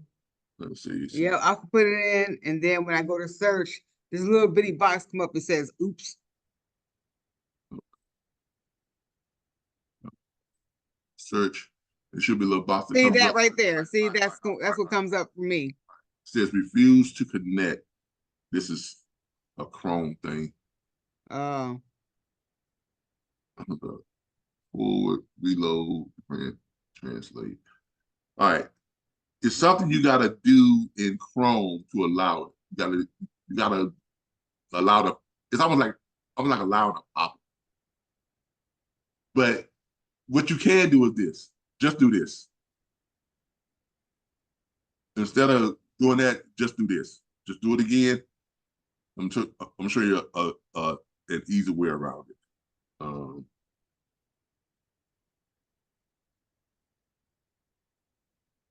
Let's see. Yeah, I can put it in, and then when I go to search, this little bitty box come up and says, "Oops." Search. It should be a little box. See that right there. See, that's what comes up for me. It says refuse to connect. This is a Chrome thing. Oh. Forward, reload, print, translate. All right. It's something you gotta do in Chrome to allow it. You gotta allow the, it's almost like allowing a pop. But what you can do is this. Just do this. Instead of doing that, just do this. Just do it again. I'm sure you an easy way around it.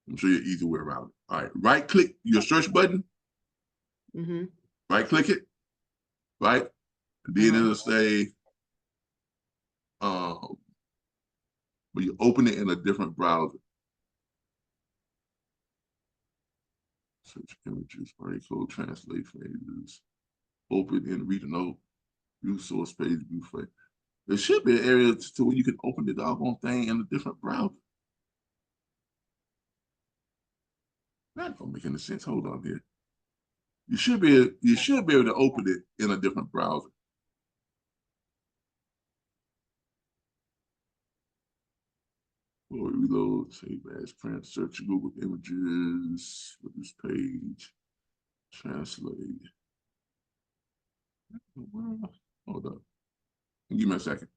I'm sure you an easy way around it. All right, right click your search button. Right click it. Right, and then it'll say, when you open it in a different browser. Search images, right code, translate phases, open and read a note, view source page, view frame. There should be an area to where you can open the doggone thing in a different browser. That don't make any sense. Hold on here. You should be able to open it in a different browser. Reload, save as, print, search Google images, this page, translate. Hold up. Give me a second.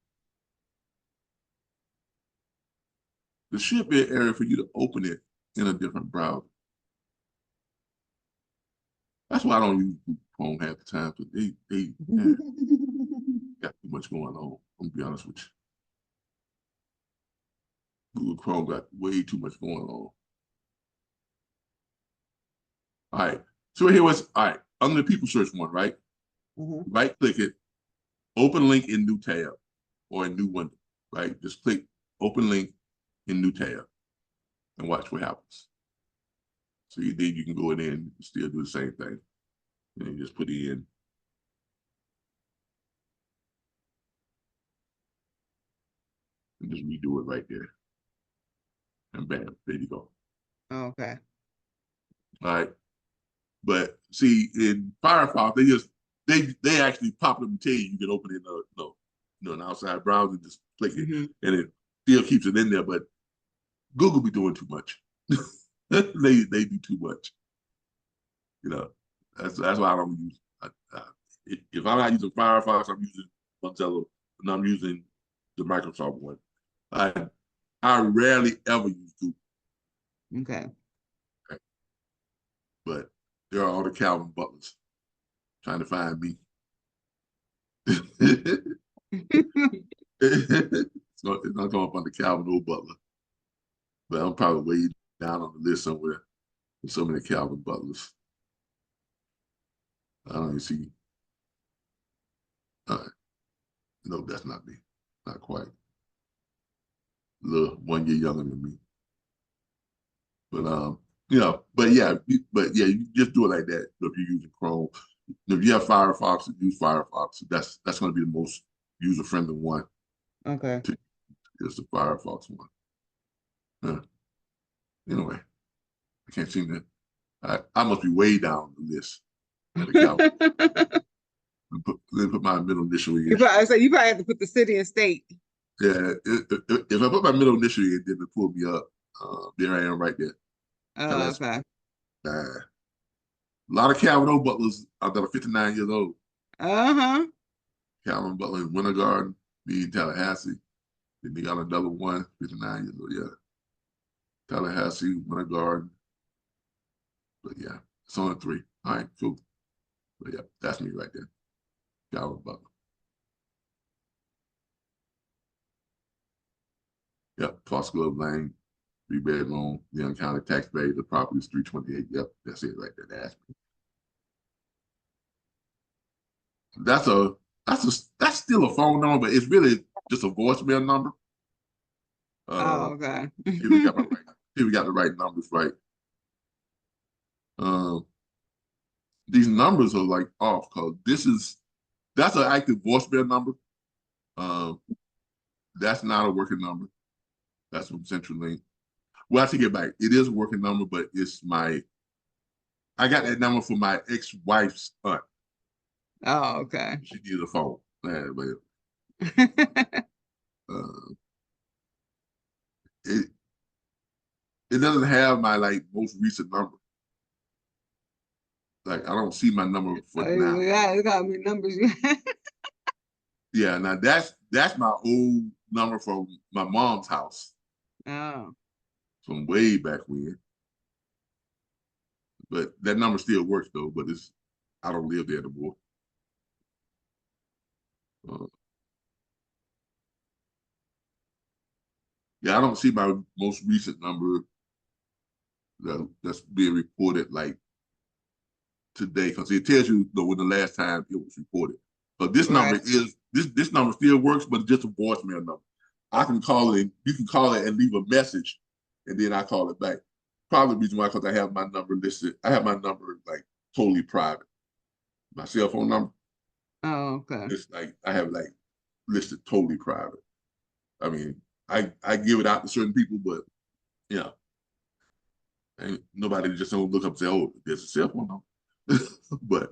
There should be an area for you to open it in a different browser. That's why I don't use Google Chrome half the time, because they got too much going on. I'm gonna be honest with you. Google Chrome got way too much going on. All right. So here was, all right, under the people search one, right? Right click it, open link in new tab or a new window, right? Just click open link in new tab and watch what happens. So then you can go in there and still do the same thing. And you just put it in. And just redo it right there. And bam, there you go. Okay. All right. But see, in Firefox, they actually pop them and tell you can open it in an outside browser, just click it, and it still keeps it in there. But Google be doing too much. they do too much. That's why I don't use. If I'm not using Firefox, I'm using Mozilla, and I'm using the Microsoft one. I rarely ever use Google. Okay. But there are all the Calvin Butlers trying to find me. It's not going up on the Calvin O. Butler, but I'm probably way down on the list somewhere with so many Calvin Butlers. I don't even see. No, that's not me. Not quite. A little 1 year younger than me. But you just do it like that. If you're using Chrome, if you have Firefox, use Firefox. That's going to be the most user friendly one. Okay. It's the Firefox one. Anyway, I can't seem to. I must be way down the list. Let me put my middle initial in. You probably have to put the city and state. Yeah, if I put my middle initial in, then it pull me up. There I am right there. Oh, okay. A lot of Calvin O. Butlers that are 59 years old. Calvin Butler in Winter Garden, me in Tallahassee. Then they got another one, 59 years old, yeah. Tallahassee, Winter Garden. But yeah, it's only 3. All right, cool. But yeah, that's me right there. Calvin Butler. Yep, Foxglove Lane, 3-bedroom, Young County tax base, the property is 328. Yep, that's it right there. That's me. That's still a phone number, but it's really just a voicemail number. Okay. If we got the right numbers right. These numbers are like off because that's an active voicemail number. That's not a working number. That's from CenturyLink. Well, I take it back. It is a working number, but I got that number from my ex-wife's aunt. Oh, okay. She needed a phone. It doesn't have my most recent number. I don't see my number for now. Yeah, it got me numbers. Yeah, now that's my old number from my mom's house. Oh. From way back when. But that number still works though, but I don't live there anymore. Yeah, I don't see my most recent number that's being reported today, because it tells you when the last time it was reported. But this number this number still works, but it's just a voicemail number. I can call it, you can call it and leave a message, and then I call it back. Probably the reason why, because I have my number listed. I have my number totally private. My cell phone number. Oh, okay. It's I have listed totally private. I mean, I give it out to certain people, but ain't nobody just don't look up and say, "Oh, there's a cell phone number." but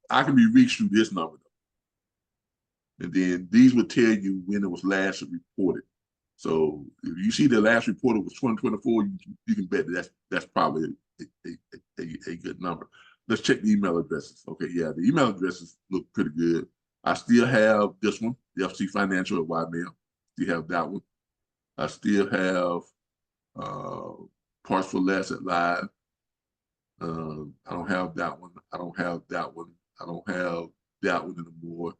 I can be reached through this number though. And then these would tell you when it was last reported. So if you see the last reported was 2024, you can bet that's probably a good number. Let's check the email addresses. Okay, yeah, the email addresses look pretty good. I still have this one, the FC Financial at Ymail. Still have that one. I still have Parts for Less at Live. I don't have that one. I don't have that one. I don't have that one anymore.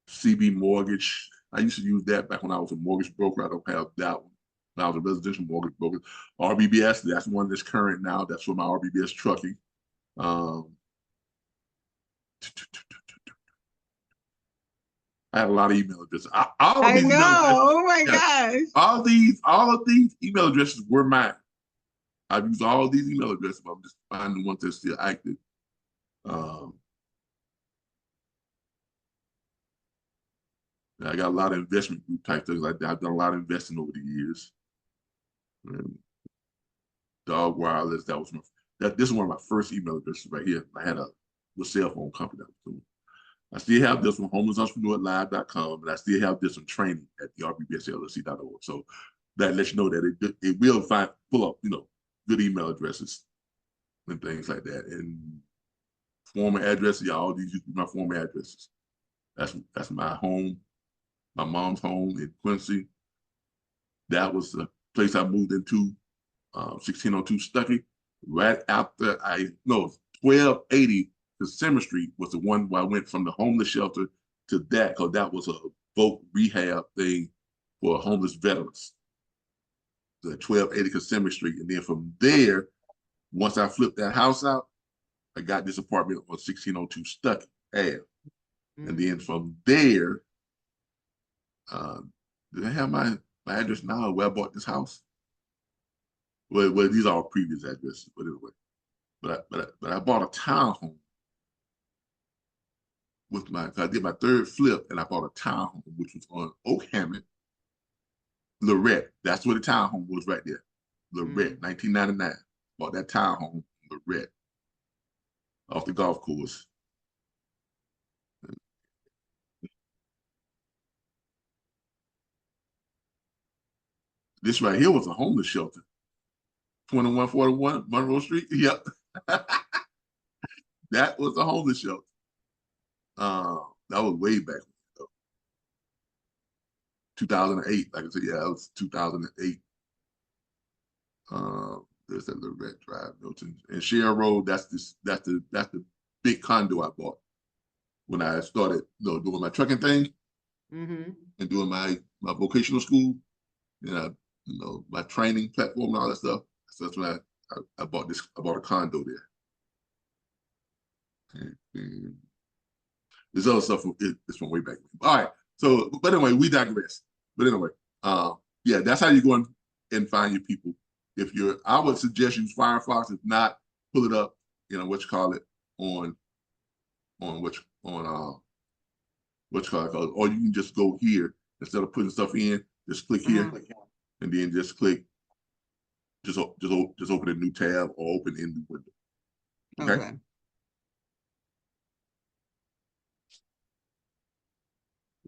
CB Mortgage. I used to use that back when I was a mortgage broker. I don't have that one. Now I was a residential mortgage broker. RBBS, that's one that's current now. That's for my RBBS trucking. I have a lot of email addresses. I know. Oh my gosh. All of these email addresses were mine. I've used all these email addresses, but I'm just finding the ones that are still active. I got a lot of investment group type things like that. I've done a lot of investing over the years. And Dog Wireless, that this is one of my first email addresses right here. I had a cell phone company that was doing. I still have this one, homelessentrepreneur.live.com, and I still have this one, training at the RBBSLLC.org. So that lets you know that it will pull up, good email addresses and things like that. And former addresses, all these used to be my former addresses. That's my home, my mom's home in Quincy. That was the place I moved into, 1602 Stuckey. Right after 1280 December Street was the one where I went from the homeless shelter to that, because that was a voc rehab thing for homeless veterans. The 1280 December Street. And then from there, once I flipped that house out, I got this apartment on 1602 Stuckey Ave. And then from there, did I have my address now where I bought this house? Well, these are all previous addresses, but anyway. But I bought a townhome I did my third flip, and I bought a townhome, which was on Oak Hammond, Lorette. That's where the townhome was right there. Lorette, 1999. Bought that townhome, Lorette, off the golf course. This right here was a homeless shelter. 2141 Monroe Street. Yep. That was a homeless shelter. That was way back, 2008. Like I said, yeah, that was 2008. There's that Lorette Drive, Milton, and Share Road. That's the big condo I bought when I started, doing my trucking thing, and doing my vocational school, and my training platform and all that stuff. So that's when I bought this. I bought a condo there. And this other stuff is from way back. All right. So, but anyway, we digress. But anyway, yeah, that's how you go and find your people. I would suggest use Firefox. If not, pull it up. On what you call it, or you can just go here instead of putting stuff in. Just click here, and then just click. Just open a new tab or open in the window. Okay.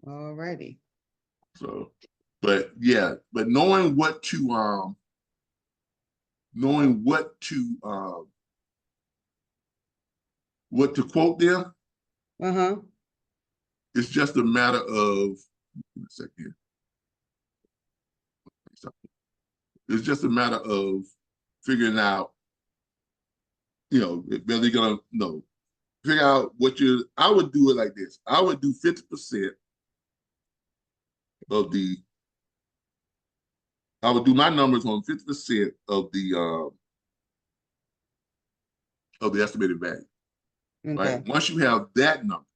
All righty. So, but knowing what to quote them, it's just a matter of, it's just a matter of figuring out, whether you're gonna figure out I would do it like this. I would do 50% I would do my numbers on 50% of the estimated value. Okay. Right? Once you have that number,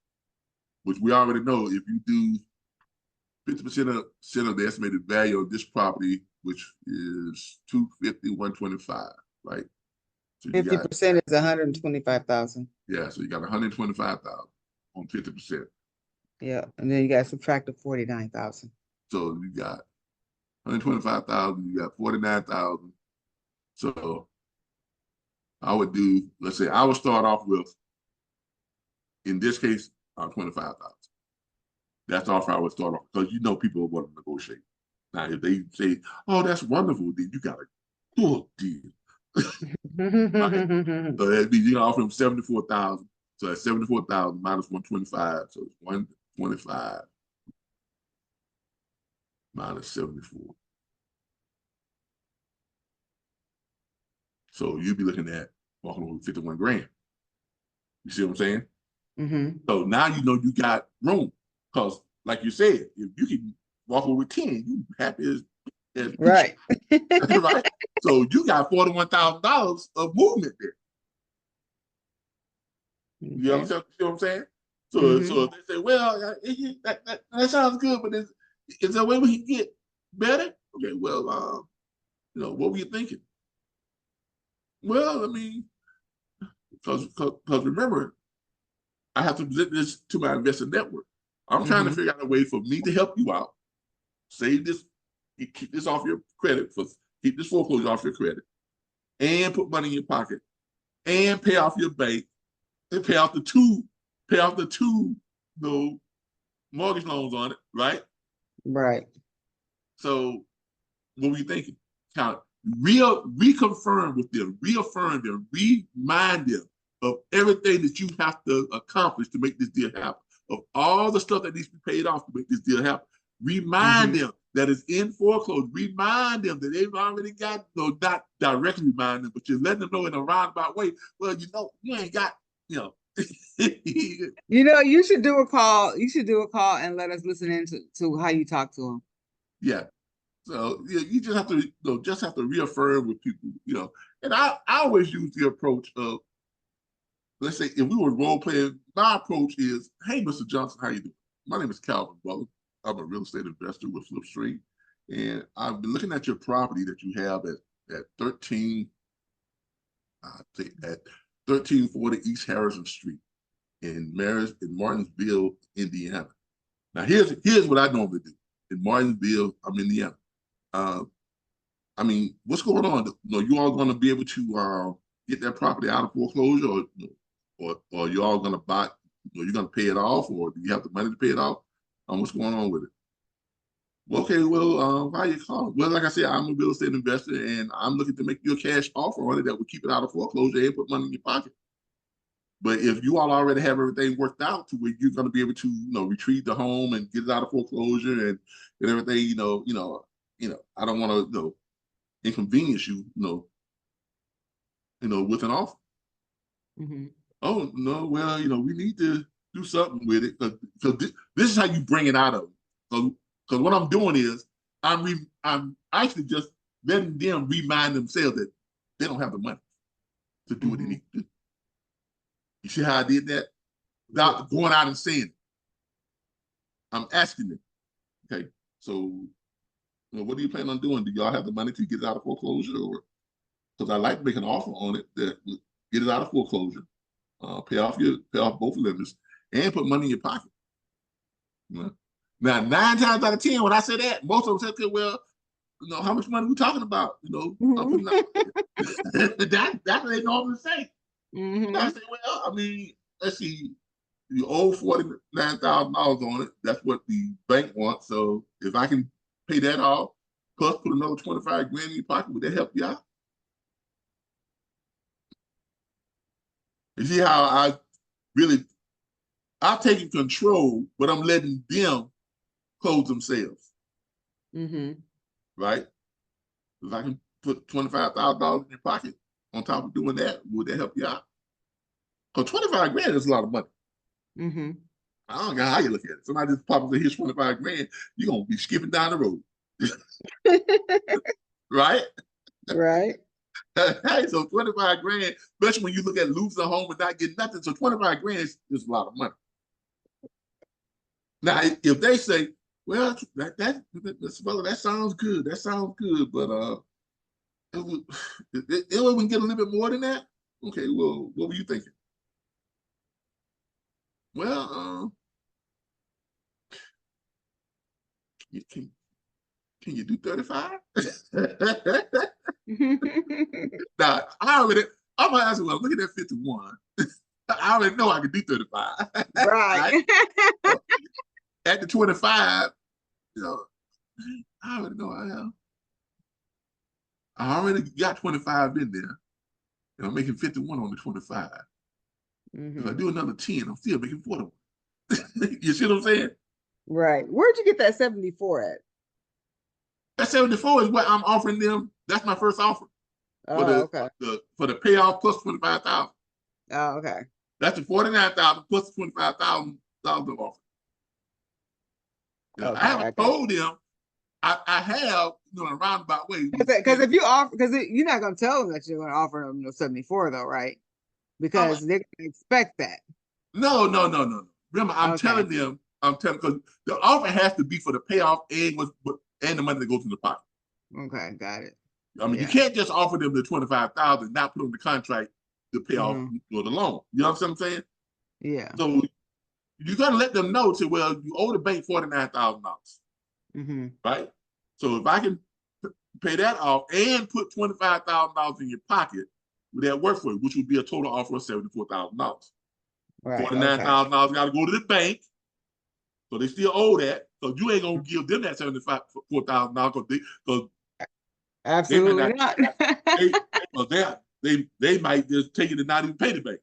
which we already know, if you do 50% of the estimated value of this property, which is 250, 125, right? So 50% is 125,000. Yeah, so you got 125,000 on 50%. Yeah, and then you got to subtract the 49,000. So you got 125,000, you got 49,000. So I would do, let's say I would start off with, in this case, 25,000. That's the offer I would start off, because people want to negotiate. Now, if they say, "Oh, that's wonderful," then you got a good deal. Right? So that means you can offer them 74,000. So that's 74,000 minus 125. So it's 125 minus 74. So you'd be looking at walking over 51 grand. You see what I'm saying? So now you got room, because like you said, if you can walk over 10, you happy as right. Right. So you got $41,000 of movement there. You understand what I'm saying? So so if they say, well, that sounds good, but is there a way we can get better? Okay, well, what were you thinking? Well, I mean, because remember, I have to present this to my investor network. I'm trying to figure out a way for me to help you out, save this, keep this off your credit, keep this foreclosure off your credit, and put money in your pocket and pay off your bank, and pay off the two, mortgage loans on it, right? Right. So what were you thinking? Kind of reconfirm with them, reaffirm them, remind them of everything that you have to accomplish to make this deal happen, of all the stuff that needs to be paid off to make this deal happen. Remind them that it's in foreclosure. Remind them that they've already got, not directly remind them, but you're letting them know in a roundabout way, well, you ain't got, you should do a call. You should do a call and let us listen to how you talk to them. Yeah. So you just have to reaffirm with people, and I always use the approach of, let's say if we were role playing, my approach is, hey, Mr. Johnson, how you doing? My name is Calvin Butler. I'm a real estate investor with Flip Street. And I've been looking at your property that you have at 1340 East Harrison Street in Martinsville, Indiana. Now here's what I normally do. In Martinsville, I'm Indiana. What's going on? You all going to be able to get that property out of foreclosure, or you all going to buy? You're going to pay it off, or do you have the money to pay it off? What's going on with it? Well, okay, well, why are you calling? Well, like I said, I'm a real estate investor, and I'm looking to make you a cash offer on it that will keep it out of foreclosure and put money in your pocket. But if you all already have everything worked out to where you're going to be able to, retrieve the home and get it out of foreclosure and everything, I don't want to, inconvenience you, with an offer. Oh no, well, we need to do something with it, because this is how you bring it out of them. Because what I'm doing is I'm actually just letting them remind themselves that they don't have the money to do what they need to do. You see how I did that? Without going out and saying it. I'm asking them, okay, so what do you plan on doing? Do y'all have the money to get it out of foreclosure? Or because I like to make an offer on it that would get it out of foreclosure, pay off both lenders, and put money in your pocket. Now, 9 times out of 10, when I say that, most of them say, okay, well, how much money are we talking about? That's what they normally say. I say, well, let's see, you owe $49,000 on it. That's what the bank wants. So if I can pay that off, plus put another 25 grand in your pocket, would that help you out? You see how I'm taking control, but I'm letting them close themselves. Right? If I can put $25,000 in your pocket on top of doing that, would that help you out? Because 25 grand is a lot of money. I don't know how you look at it. Somebody just pops up, here's 25 grand, you're going to be skipping down the road. Right? Right. Hey, so 25 grand, especially when you look at losing a home and not getting nothing. So 25 grand is a lot of money. Now, if they say, well, that sounds good. That sounds good, but it wouldn't get a little bit more than that. Okay, well, what were you thinking? Well, can you do 35? Now, I'm gonna ask you, well, look at that 51. I already know I can do 35. Right. At the 25, I already know I am. I already got 25 in there, and I'm making 51 on the 25. If I do another 10, I'm still making 41. You see what I'm saying? Right. Where'd you get that 74 at? That 74 is what I'm offering them. That's my first offer. Okay. For the payoff plus 25,000. Oh, okay. That's the 49,000 plus the $25,000 offer. Okay, I haven't told them. I have, in a roundabout way. Because if you offer, because you're not going to tell them that you're going to offer them 74, though, right? Because they're going to expect that. No. Remember, I'm telling them, because the offer has to be for the payoff and the money that goes in the pocket. Okay, got it. You can't just offer them the 25,000, not put on the contract to pay off the loan. You know what I'm saying? Yeah. So you got to let them know, well, you owe the bank $49,000. Right? So if I can pay that off and put $25,000 in your pocket, would that work for you? Which would be a total offer of $74,000. Right. $49,000 got to go to the bank. So they still owe that. So you ain't gonna give them that $74,000 because absolutely not. they might just take it and not even pay the bank.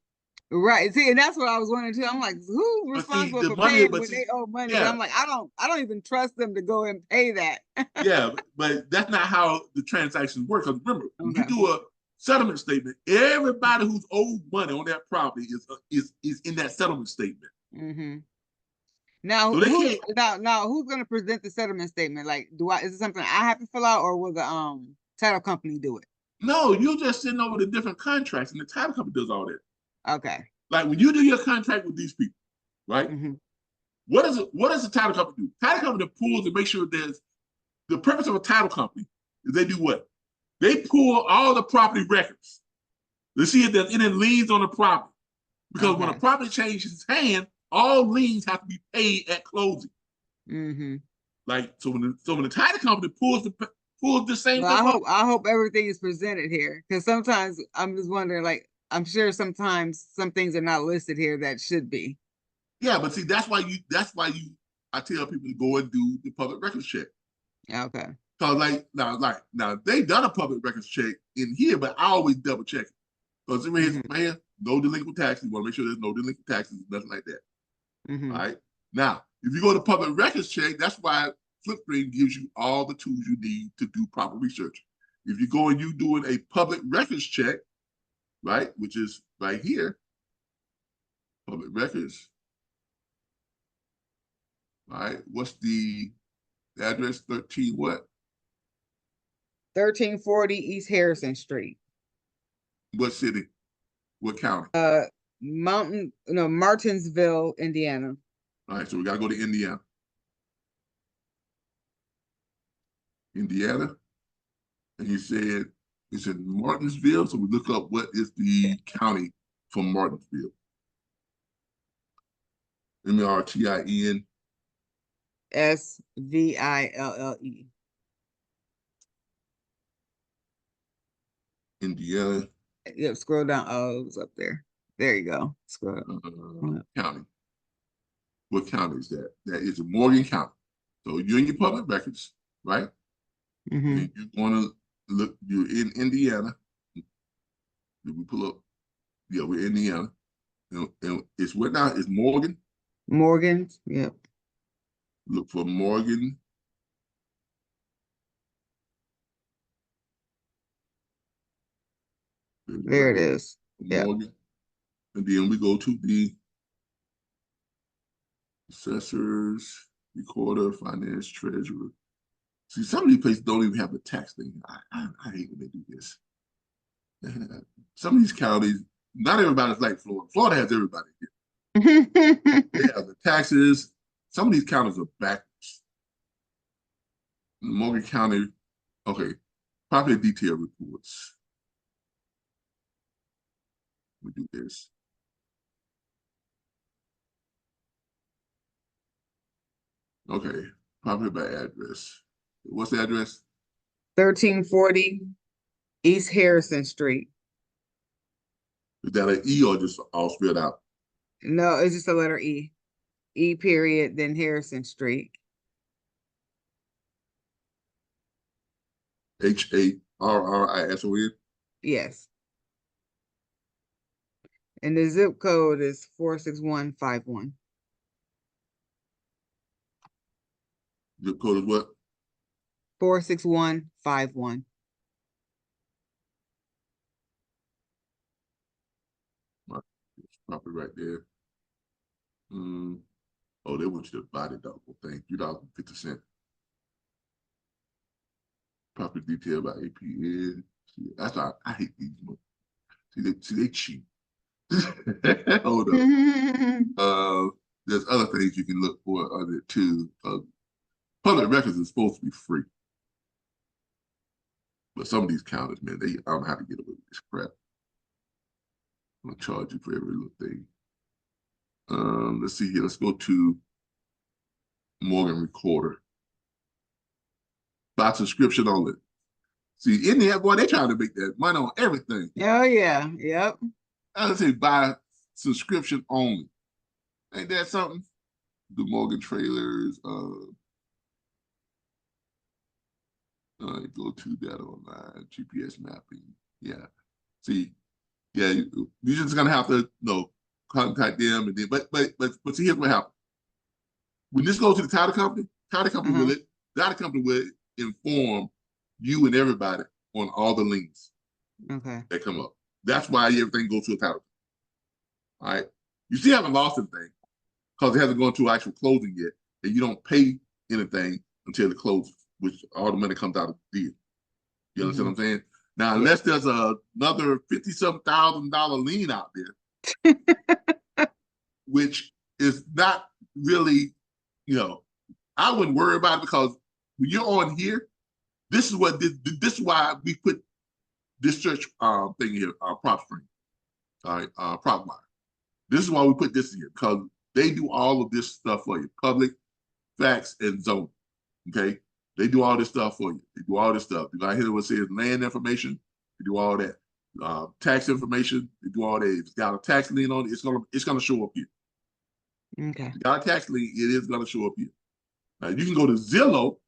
Right. See, and that's what I was wondering too. I'm like, who's responsible for paying when they owe money? Yeah. But I'm like, I don't even trust them to go and pay that. Yeah, but that's not how the transactions work. Because remember, when you do a settlement statement, everybody who's owed money on that property is in that settlement statement. Mm-hmm. Now, so who's going to present the settlement statement? Like, is it something I have to fill out, or will the title company do it? No, you're just sitting over the different contracts, and the title company does all that. Okay. Like when you do your contract with these people, right? Mm-hmm. What does the title company do? Title company pulls to make sure there's the purpose of a title company is they do what? They pull all the property records to see if there's any liens on the property. Because when a property changes hand, all liens have to be paid at closing. Mm-hmm. Like so when the title company pulls the same. Well, I hope everything is presented here, because sometimes I'm just wondering, like, I'm sure sometimes some things are not listed here that should be. Yeah, but see, that's why I tell people to go and do the public records check. Okay. Cause now they done a public records check in here, but I always double check it. Because man, no delinquent taxes. You want to make sure there's no delinquent taxes, nothing like that. Mm-hmm. All right. Now, if you go to public records check, that's why Flipstream gives you all the tools you need to do proper research. If you go and you doing a public records check, right, which is right here, public records. All right, what's the address? 13 what? 1340 East Harrison Street. What city? What county? Martinsville, Indiana. All right, so we gotta go to Indiana. Indiana, and you said it's in Martinsville, so we look up what is the county for Martinsville. Martine Sville. Indiana. Yep, scroll down. Oh, it was up there. There you go. Scroll up. County. What county is that? That is Morgan County. So you're in your public records, right? Mm-hmm. And you want to look, you're in Indiana. Did we pull up? Yeah, we're in Indiana. And it's what now? It's Morgan? Morgan, yep. Look for Morgan. There it is. Morgan. Yep. And then we go to the assessors, recorder, finance, treasurer. See, some of these places don't even have a tax thing. I hate when they do this. Some of these counties, not everybody's like Florida. Florida has everybody here. They have the taxes. Some of these counties are backwards. Morgan County, okay, property detail reports. We do this. Okay, property by address. What's the address? 1340 East Harrison Street. Is that an E or just all spelled out? No, it's just a letter E. E period, then Harrison Street. HARRISON? Yes. And the zip code is 46151. Zip code is what? 46151. Probably right there. Oh, they want you to buy the double thing. $3.50. Property detail by APN. See, that's why I hate these. See, they cheap. Hold up. There's other things you can look for under it too. Public records is supposed to be free. But some of these counties, man, I don't know how to get away with this crap. I'm gonna charge you for every little thing. Let's see here. Let's go to Morgan Recorder. By subscription only. See, in there, boy, they trying to make that money on everything. Oh yeah, yep. I would say buy subscription only. Ain't that something? The Morgan trailers. Go to that online. GPS mapping. Yeah. See, yeah, you're just gonna have to contact them, and then but see, here's what happens. When this goes to the title company will inform you and everybody on all the links that come up. That's why everything goes to a title. All right. You still haven't lost anything because it hasn't gone to actual closing yet, and you don't pay anything until the closes, which all the money comes out of the deal. You understand what I'm saying? Now, unless there's another $57,000 lien out there, which is not really, I wouldn't worry about it, because when you're on here, this is why we put this search thing here, prop string, all right, prop line. This is why we put this in here, because they do all of this stuff for you: public, facts, and zoning. Okay, they do all this stuff for you. They do all this stuff. You got here what says land information. They do all that. Tax information. They do all that. If it's got a tax lien on it, it's gonna show up here. Okay. If you got a tax lien, it is gonna show up here. Now, you can go to Zillow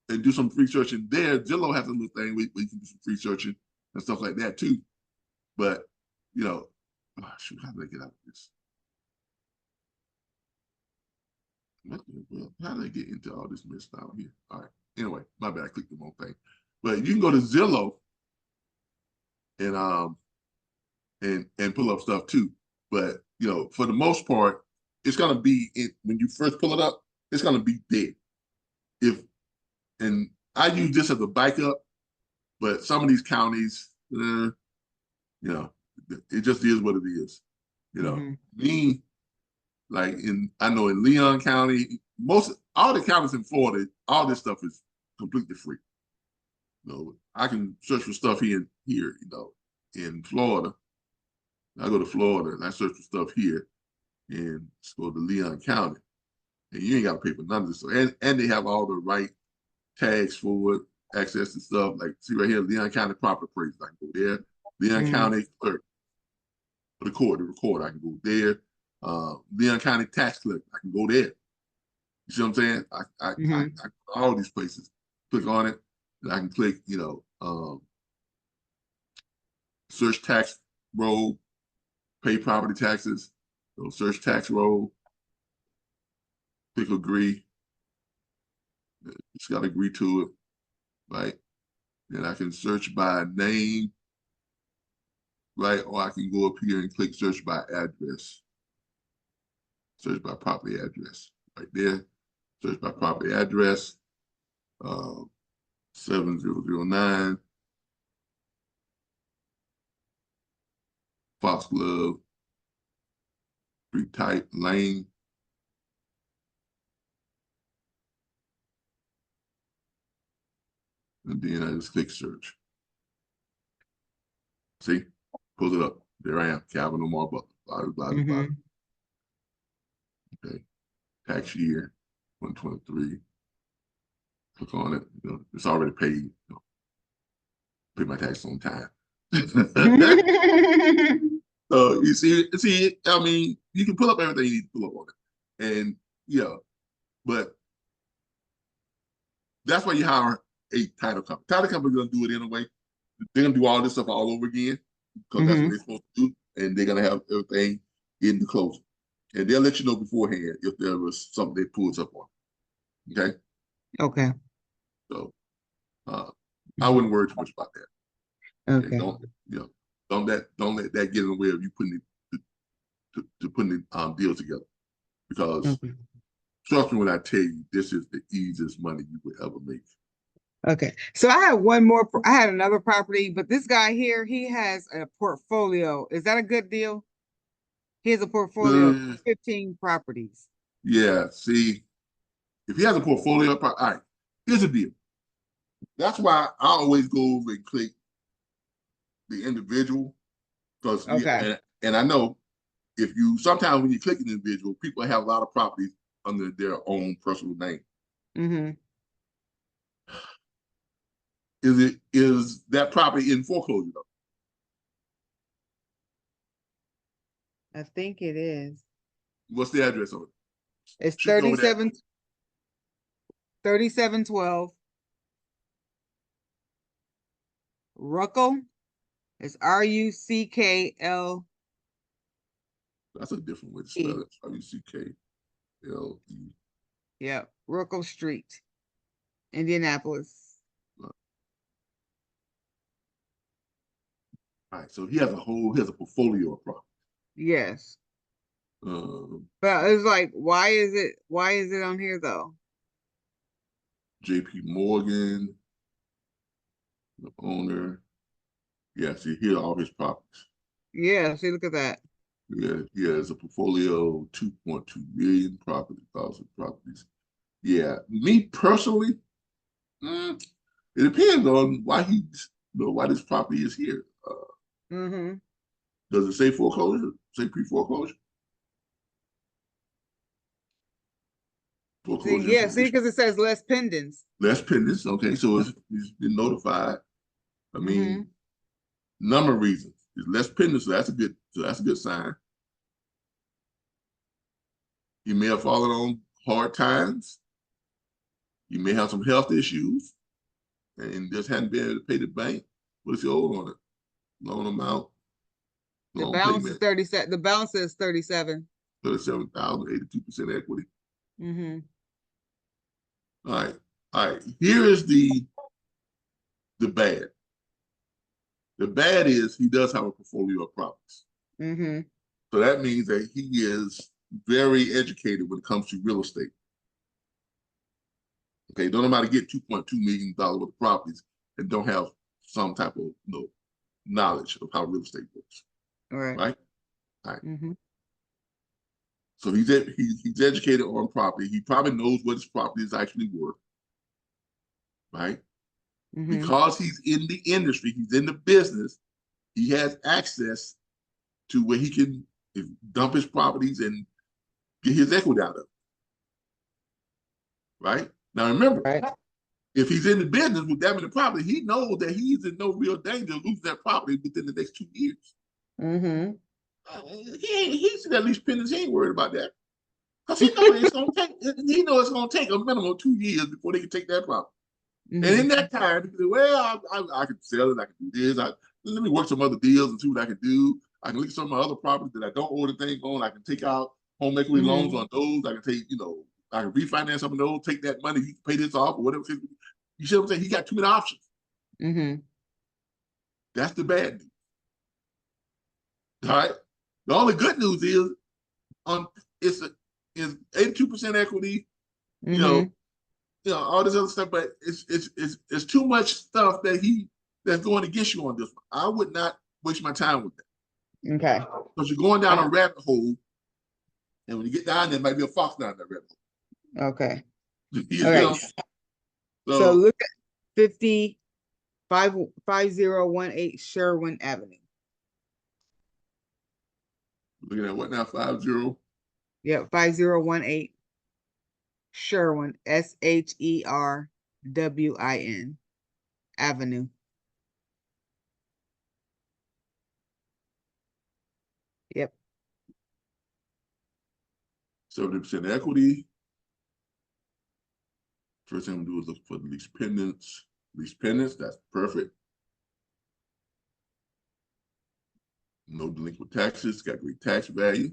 and do some free searching there. Zillow has a little thing where you can do some free searching and stuff like that too. But shoot, how did I get out of this? How did I get into all this mess down here? All right. Anyway, my bad. I clicked the wrong thing. But you can go to Zillow and pull up stuff too. But for the most part, it's gonna be when you first pull it up, it's gonna be dead. And I use this as a backup, but some of these counties, it just is what it is. Me, like I know in Leon County, all the counties in Florida, all this stuff is completely free. I can search for stuff here, in Florida. I go to Florida and I search for stuff here, and go to Leon County, and you ain't got to pay for none of this stuff. And they have all the right tags for it, access to stuff. Like, see right here, Leon County property appraisal. I can go there. Leon County clerk, the record. I can go there. Leon County tax collector. I can go there. You see what I'm saying? I all these places. Click on it, and I can click, search tax roll, pay property taxes. Search tax roll. Click agree. Just got to agree to it, right? Then I can search by name, right? Or I can go up here and click search by address. Search by property address, right there. Search by property address, 7009 Foxglove Street type lane. And then I just click search. See, pulls it up. There I am, Calvin Omar Butler. Blah, blah, blah. Okay, tax year 123. Click on it. It's already paid. Pay my tax on time. So you see, I mean, you can pull up everything you need to pull up on it, and but that's why you hire a title company. Title company is gonna do it anyway. They're gonna do all this stuff all over again, because that's what they're supposed to do, and they're gonna have everything in the closing, and they'll let you know beforehand if there was something they pulled up on. Okay. Okay. So, I wouldn't worry too much about that. Okay. Don't let that get in the way of you putting the deals together, because trust me when I tell you, this is the easiest money you would ever make. Okay, so I had another property, but this guy here, he has a portfolio. Is that a good deal? He has a portfolio of 15 properties. Yeah, see, if he has a portfolio, all right, here's the deal. That's why I always go over and click the individual, because and I know sometimes when you click an individual, people have a lot of properties under their own personal name. is that property in foreclosure though? I think it is. What's the address on it? It's 3712 Ruckle. It's Ruckl. That's a different way to spell it. Ruckle. Yeah, Ruckle Street, Indianapolis. All right, so he has a portfolio of property. Yes. But it's like, why is it on here though? JP Morgan, the owner. Yeah, see here are all his properties. Yeah, see, look at that. Yeah, he has a portfolio of 2.2 million properties. Yeah, me personally, it depends on why why this property is here. Does it say foreclosure? Say pre-foreclosure? Foreclosure. Yeah, see, because it says less pendants. Less pendants. Okay, so it's been notified. I mean, number of reasons. It's less pendants, so that's a good sign. You may have fallen on hard times. You may have some health issues and just hadn't been able to pay the bank. What is the old on it? Loan amount. The balance is 37. The balance is 37. 37,000, 82% equity. All right. Here is the bad. The bad is he does have a portfolio of properties. So that means that he is very educated when it comes to real estate. Okay, don't nobody get $2.2 million worth of properties and don't have some type of knowledge of how real estate works. Right? All right. So he's educated on property. He probably knows what his property is actually worth. Right? Because he's in the industry, he's in the business, he has access to where he can dump his properties and get his equity out of it. Right? Now remember, if he's in the business with that many property, he knows that he's in no real danger of losing that property within the next 2 years. He's at least pendants. He ain't worried about that. Because he knows it's going to take a minimum of 2 years before they can take that property. And in that time, he can say, well, I can sell it, I can do this, let me work some other deals and see what I can do. I can look at some of my other properties that I don't owe anything on. I can take out home equity loans on those. I can take, I can refinance some of those, take that money, he can pay this off or whatever. You see what I'm saying? He got too many options. That's the bad news. All right. The only good news is it's 82% equity, all this other stuff, but it's too much stuff that's going against you on this one. I would not waste my time with that. Okay. Because you're going down a rabbit hole, and when you get down there might be a fox down that rabbit hole. Okay. So look at 5018 Sherwin Avenue. Looking at what now? 50? Yeah, 5018 Sherwin, SHERWIN Avenue. Yep. 70% equity. First thing I'm gonna do is look for the lease pendants. That's perfect. No delinquent taxes, got great tax value.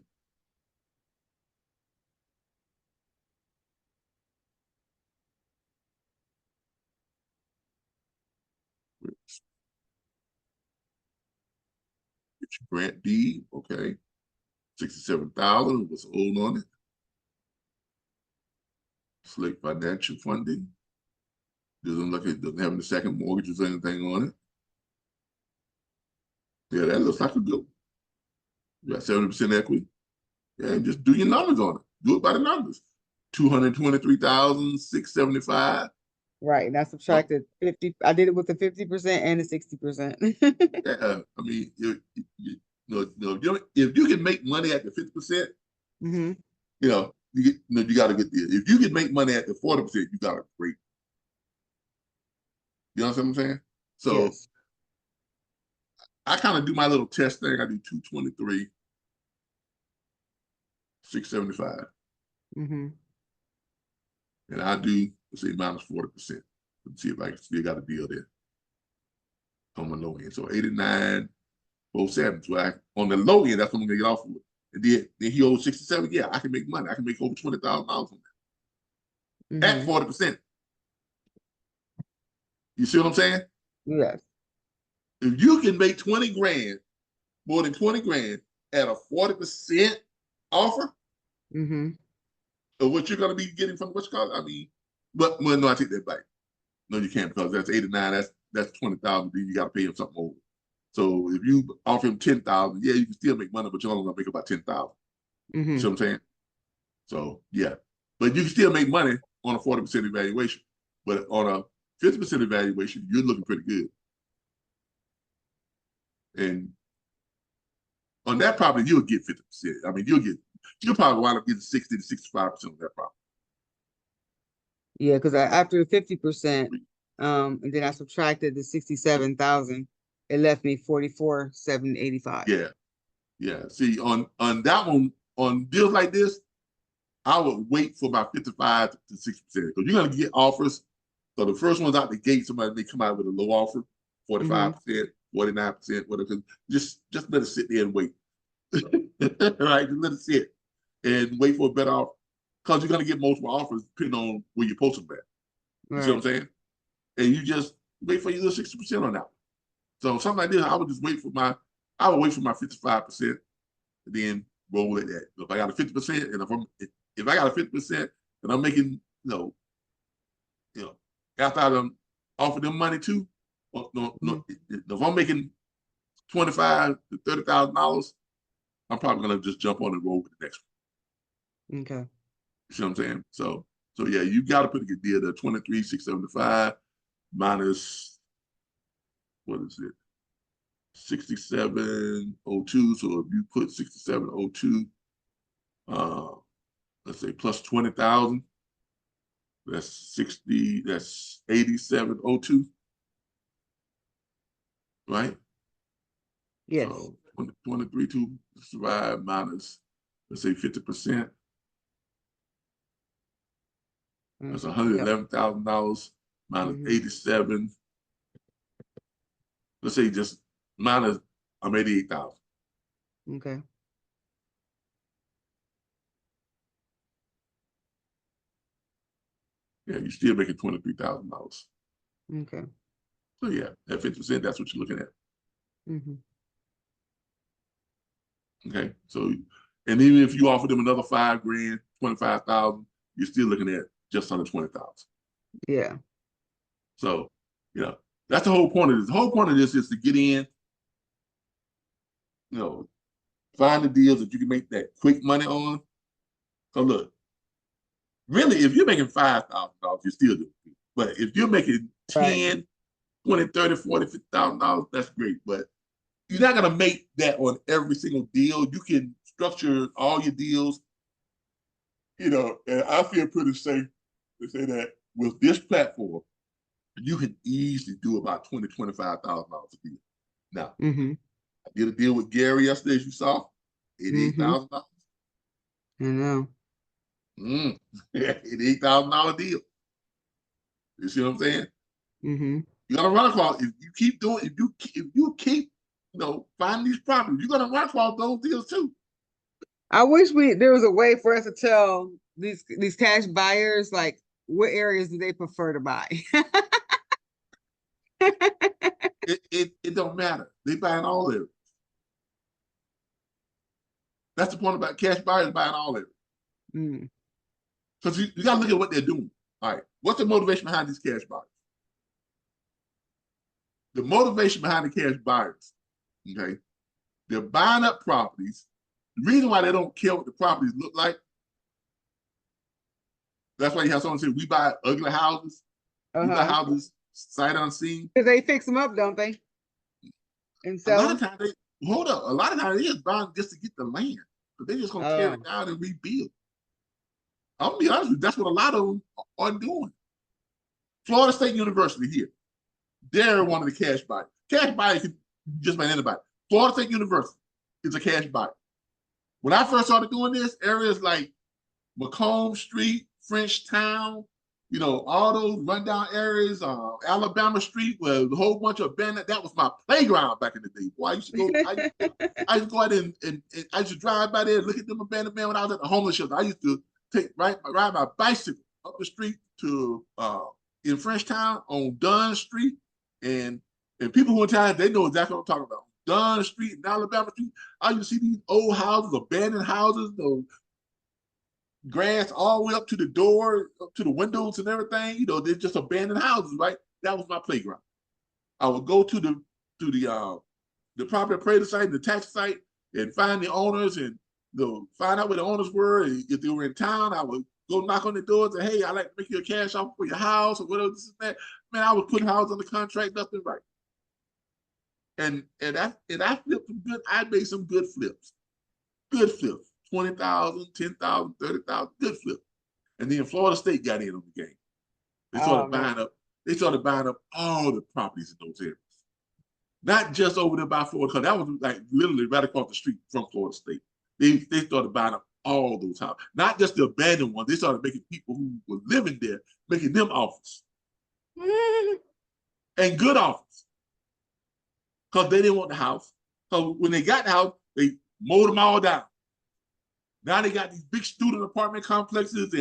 Get your grant deed, okay. 67,000 was owed on it. Select financial funding. Doesn't look like it doesn't have any second mortgages or anything on it. Yeah, that looks like a good one. You got 70% equity. Yeah, just do your numbers on it. Do it by the numbers. 223,675. Right. And I subtracted 50. I did it with the 50% and the 60%. Yeah, I mean, if you can make money at the 50%, you got to get there. If you can make money at the 40%, you got a great. You know what I'm saying? So yes. I kind of do my little test thing. I do 223, 675. Mm-hmm. And I do, let's say, minus 40%. Let's see if I still got a deal there on my low end. So 89.07. So on the low end, that's what I'm going to get off with. And then he owes 67. Yeah, I can make money. I can make over $20,000 on that at 40%. You see what I'm saying? Yes. If you can make 20 grand, more than 20 grand at a 40% offer of what you're going to be getting from what's called, I mean, but well, no, I take that back. No, you can't, because that's 89. That's 20,000. Then you got to pay him something over. So if you offer him 10,000, yeah, you can still make money, but you're only gonna make about 10,000. You see what I'm saying? So yeah, but you can still make money on a 40% evaluation. But on a 50% evaluation, you're looking pretty good. And on that property, you'll get 50%. I mean, you'll probably wind up getting 60 to 65% of that property. Yeah, because after 50%, and then I subtracted the 67,000, it left me 44,785. Yeah, yeah. See, on that one, on deals like this, I would wait for about 55 to 60%, because you're gonna get offers. So the first ones out the gate, somebody may come out with a low offer, 45%, 49%, whatever. Just let it sit there and wait. Right? Just let it sit and wait for a better offer. Because you're gonna get multiple offers depending on where you post them at. You see what I'm saying? And you just wait for your little 60% on that one. So something like this, I would wait for my 55%, and then roll at that. If I got a 50%, and if I got a 50% and I'm making, after I done offer them money too, if I'm making $25,000 to $30,000, I'm probably gonna just jump on and roll with the next one. Okay. You see what I'm saying? So yeah, you got to put a good deal there. 23,675 minus, what is it? 6702. So if you put 6702, let's say plus 20,000, that's 8702, right? Yes. So 23,265 minus, let's say 50%. That's $111,000 minus 87. Let's say just minus, I'm 88,000. Okay. Yeah, you're still making $23,000. Okay. So yeah, at 50%, that's what you're looking at. Okay, so, and even if you offer them another $5 grand, 25,000, you're still looking at just under 20,000. Yeah. So, that's the whole point of this. The whole point of this is to get in, find the deals that you can make that quick money on. So look, really, if you're making $5,000, you're still doing it. But if you're making 10, 20, 30, 40, $50,000, that's great. But you're not gonna make that on every single deal. You can structure all your deals, and I feel pretty safe to say that with this platform, you can easily do about $20,000 to $25,000 a deal. Now, I did a deal with Gary yesterday, as you saw, $88,000. I know. $88,000 deal. You see what I'm saying? You gotta run across. If you keep doing, if you keep, finding these properties, you're gonna run across those deals too. I wish there was a way for us to tell these cash buyers, like, what areas do they prefer to buy. It don't matter. They buy in all areas. That's the point about cash buyers buying all areas. Because you gotta look at what they're doing. All right, what's the motivation behind these cash buyers? The motivation behind the cash buyers, okay, they're buying up properties. The reason why they don't care what the properties look like, that's why you have someone say, we buy ugly houses. We buy houses sight unseen. Because they fix them up, don't they? And a lot of times a lot of times they just buying just to get the land. But they're just gonna tear it down and rebuild. I'm gonna be honest with you, that's what a lot of them are doing. Florida State University here. They're one of the cash buyers. Cash buyers can just about anybody. Florida State University is a cash buyer. When I first started doing this, areas like Macomb Street, Frenchtown, you know, all those rundown areas, Alabama Street, where a whole bunch of abandoned, that was my playground back in the day. Boy, I used to go, I used to go out and I used to drive by there, look at them abandoned men when I was at the homeless shelter. I used to ride my bicycle up the street to in Frenchtown on Dunn Street, and people who are tired, they know exactly what I'm talking about. Dunn Street and Alabama Street. I used to see these old houses, abandoned houses, those grass all the way up to the door, up to the windows and everything. You know, they're just abandoned houses, right? That was my playground. I would go to the property appraiser site, the tax site, and find the owners and find out where the owners were. And if they were in town, I would go knock on the doors and, hey, I'd like to make you a cash offer for your house or whatever this and that. Man, I was putting houses on the contract, nothing right. And I flipped some good, I made some good flips. Good flips. 20,000, 10,000, 30,000, good flip. And then Florida State got in on the game. They started buying up all the properties in those areas. Not just over there by Florida, because that was like literally right across the street from Florida State. They started buying up all those houses. Not just the abandoned ones. They started making people who were living there, making them offers. And good offers. Because they didn't want the house. So when they got the house, they mowed them all down. Now they got these big student apartment complexes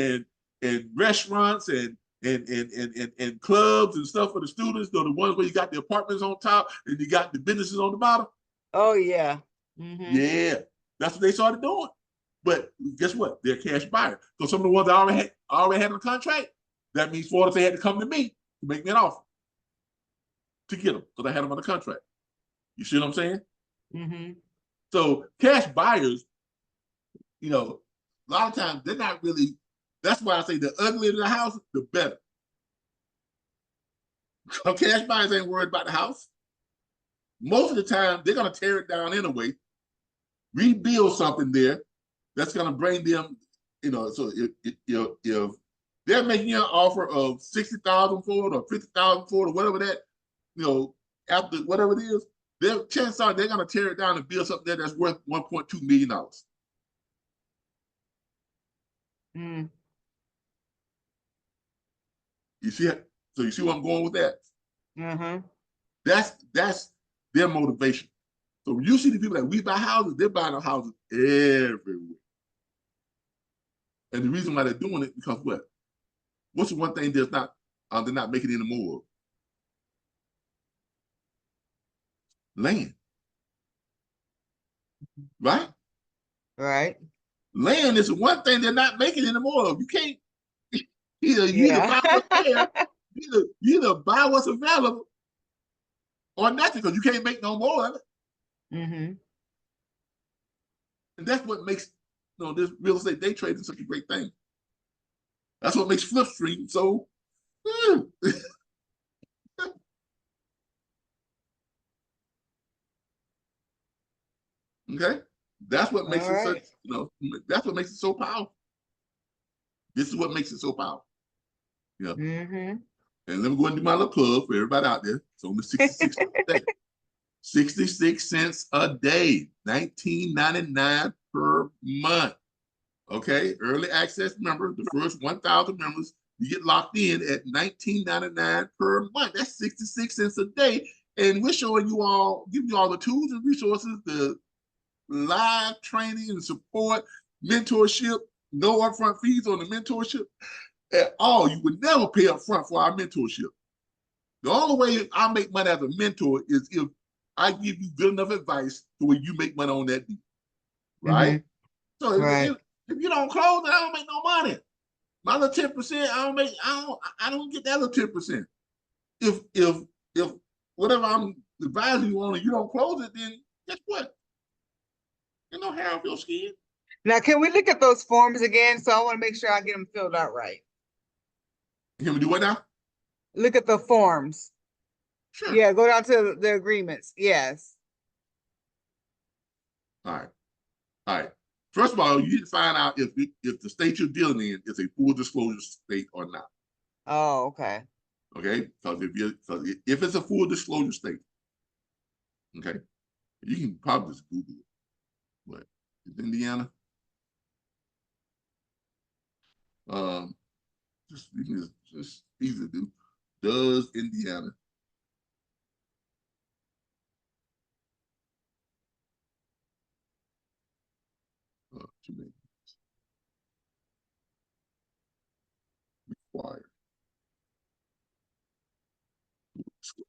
and restaurants and clubs and stuff for the students. The ones where you got the apartments on top and you got the businesses on the bottom. Oh yeah. Yeah, that's what they started doing. But guess what? They're a cash buyer. So some of the ones I already had on the contract, that means Florida State had to come to me to make me an offer to get them because I had them on the contract. You see what I'm saying? So cash buyers, you know, a lot of times they're not really, that's why I say the uglier the house, the better. Cash buyers ain't worried about the house. Most of the time, they're going to tear it down anyway, rebuild something there that's going to bring them, you know, so if they're making you an offer of 60,000 for it or 50,000 for it or whatever that, you know, after whatever it is, chances are they're going to tear it down and build something there that's worth $1.2 million. You see it? So you see where I'm going with that? That's their motivation. So when you see the people that we buy houses, they're buying houses everywhere. And the reason why they're doing it, because what? What's the one thing they're not making any more of? Land. Right? Right. Land is the one thing they're not making any more of. You can't you either buy what's there, you either buy what's available or nothing, because you can't make no more of it. And that's what makes this real estate day trading such a great thing. That's what makes Flip Street so okay. That's what makes it such, that's what makes it so powerful. This is what makes it so powerful. Yeah. And let me go and do my little plug for everybody out there. It's only 66 cents a day. 66 cents a day, $19.99 per month. Okay, early access member, the first 1,000 members, you get locked in at $19.99 per month. That's 66 cents a day. And we're showing you all, giving you all the tools and resources, the live training and support, mentorship, no upfront fees on the mentorship at all. You would never pay up front for our mentorship. The only way I make money as a mentor is if I give you good enough advice to where you make money on that deal. Right? So if you don't close, I don't make no money. My little 10%, I don't get that little 10%. If whatever I'm advising you on and you don't close it, then guess what? There's no hair off your skin. Now, can we look at those forms again? So I want to make sure I get them filled out right. Can we do what now? Look at the forms. Sure. Yeah, go down to the agreements. Yes. All right. First of all, you need to find out if the state you're dealing in is a full disclosure state or not. Oh, okay. Okay, because if it's a full disclosure state, okay, you can probably just Google it. What is Indiana? You can just easy to do. Does Indiana too many require disclosure?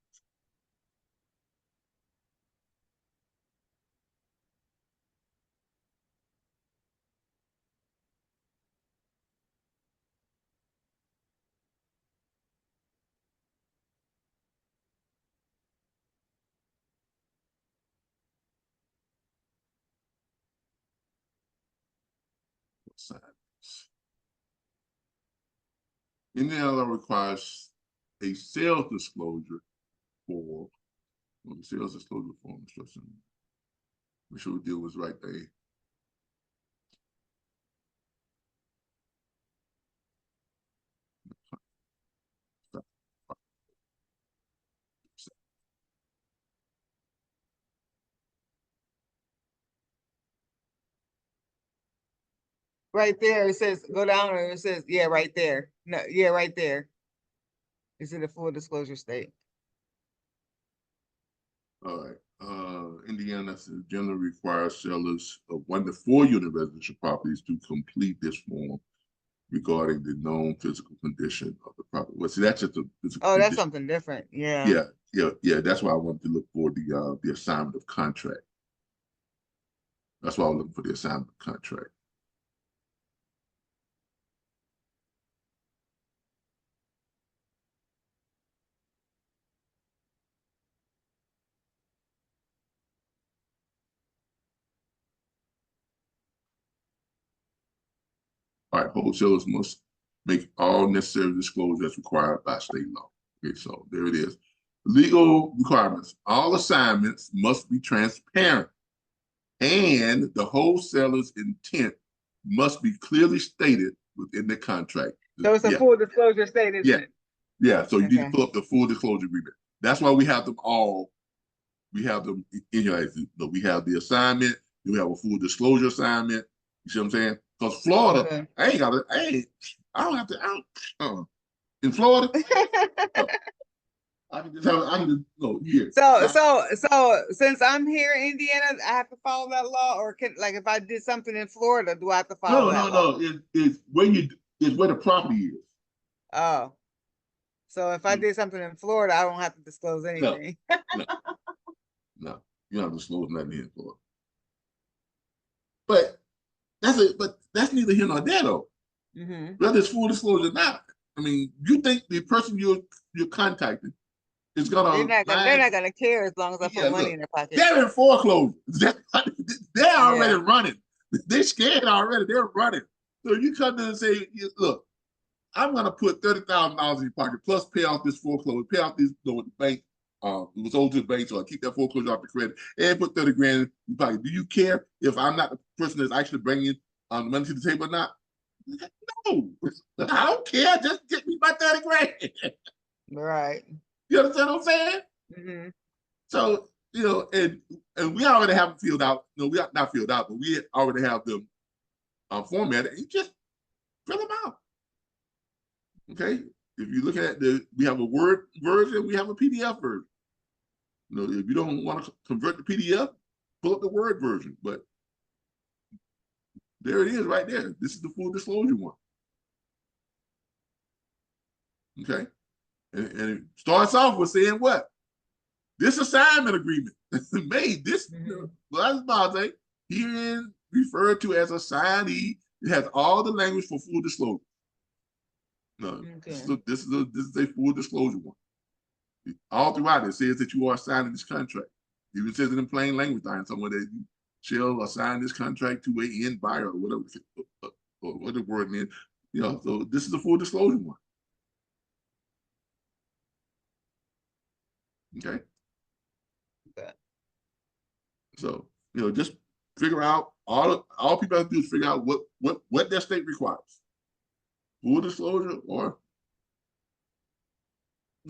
Assignments. Indiana requires a sales disclosure for the sales disclosure form instruction. Make sure we deal with right there. Right there, it says, go down and it says, yeah, right there. No, yeah, right there. Is it a full disclosure state? All right. Indiana generally requires sellers of 1 to 4 unit residential properties to complete this form regarding the known physical condition of the property. Well, see, that's just a Oh, that's something different. Yeah. Yeah. That's why I wanted to look for the assignment of contract. That's why I was looking for the assignment of contract. All right, wholesalers must make all necessary disclosures as required by state law. Okay, so there it is. Legal requirements. All assignments must be transparent, and the wholesaler's intent must be clearly stated within the contract. So it's a full disclosure state, isn't it? Yeah, so you need to pull up the full disclosure agreement. That's why we have them all. We have them in here. We have the assignment. We have a full disclosure assignment. You see what I'm saying? Because Florida, I don't have to. In Florida, I can go here. So since I'm here in Indiana, I have to follow that law, or like if I did something in Florida, do I have to follow that law? No. It's where the property is. Oh, so if I did something in Florida, I don't have to disclose anything. No, you don't have to disclose nothing in Florida. But that's neither here nor there though. Whether it's full disclosure or not. I mean, you think the person you're contacting is gonna they're not gonna care as long as I put money in their pocket. They're in foreclosure. They're already running. They're scared already. They're running. So you come in and say, look, I'm gonna put $30,000 in your pocket plus pay off this foreclosure, pay off this the bank. It was owed to the bank, so I keep that foreclosure off the credit and put 30 grand in your pocket. Do you care if I'm not the person that's actually bringing the money to the table or not? No, I don't care. Just get me my 30 grand. Right. You understand what I'm saying? So, and we already have them filled out. No, we are not filled out, but we already have them formatted. You just fill them out. Okay. If you look at we have a Word version, we have a PDF version. If you don't want to convert the PDF, pull up the Word version. But there it is right there. This is the full disclosure one. Okay. And it starts off with saying what? This assignment agreement made this herein referred to as assignee. It has all the language for full disclosure. This is a full disclosure one. All throughout it says that you are signing this contract. Even says it in plain language, someone that you shall assign this contract to a end buyer or whatever, or what the word means. So this is a full disclosure one. Okay. So just figure out all people have to do is figure out what their state requires. Full disclosure or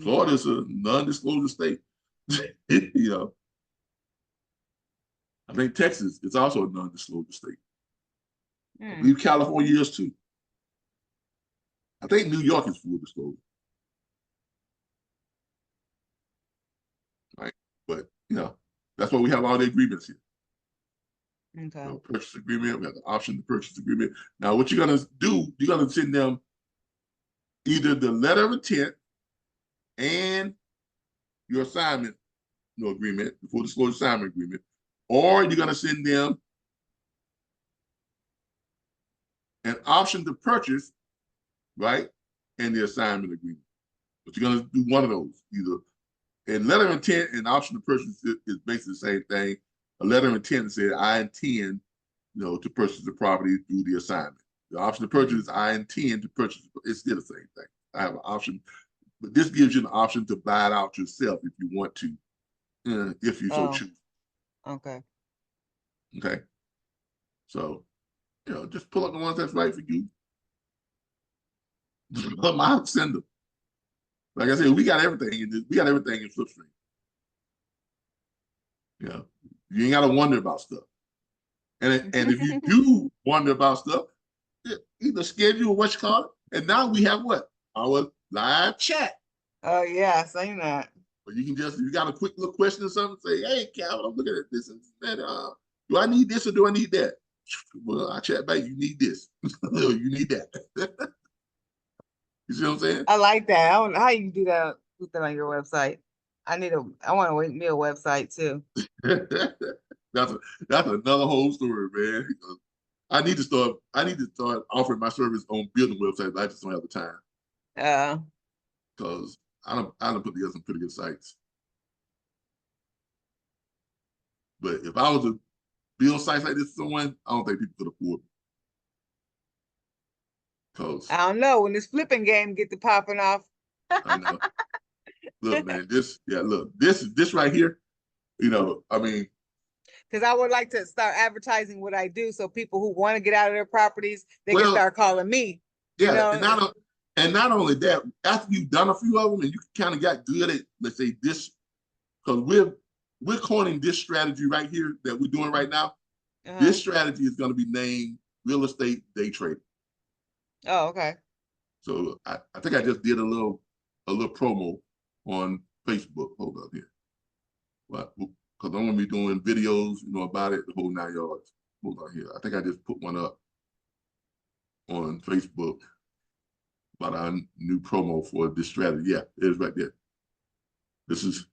Florida is a non-disclosure state. You know, I think Texas is also a non-disclosure state. I believe California is too. I think New York is full disclosure. Right. But, you know, that's why we have all the agreements here. Okay. So purchase agreement, we have the option to purchase agreement. Now, what you're going to do, you're going to send them either the letter of intent and your assignment agreement, the full disclosure assignment agreement, or you're going to send them an option to purchase, right, and the assignment agreement. But you're going to do one of those, either. And letter of intent and option to purchase is basically the same thing. A letter of intent says, I intend, to purchase the property through the assignment. The option to purchase is, I intend to purchase. It's still the same thing. I have an option, but this gives you an option to buy it out yourself if you want to, if you so choose. Okay. Okay. So, just pull up the ones that's right for you. I'll send them. Like I said, we got everything in this. We got everything in Flipstream. You ain't got to wonder about stuff. And if you do wonder about stuff, either schedule what you call it. And now we have what? Our live chat. Oh yeah, I seen that. But you can just, if you got a quick little question or something, say, hey, Calvin, I'm looking at this and that. Do I need this or do I need that? Well, I chat back, you need this. You need that. You see what I'm saying? I like that. I don't know how you do that, put that on your website. I want to make me a website too. That's another whole story, man. I need to start offering my service on building websites. I just don't have the time. Yeah. Because I don't put together some pretty good sites. But if I was to build sites like this for someone, I don't think people could afford it. Because I don't know, when this flipping game get to popping off. I know. Look, man, this right here, I mean, because I would like to start advertising what I do, so people who want to get out of their properties, they can start calling me. Yeah, and not only that, after you've done a few of them and you kind of got good at, let's say, this, because we're coining this strategy right here that we're doing right now. This strategy is going to be named real estate day trading. Oh, okay. So I think I just did a little promo on Facebook. Hold up here. Because I'm going to be doing videos, about it, the whole 9 yards. Hold on here. I think I just put one up on Facebook about our new promo for this strategy. Yeah, it is right there. This is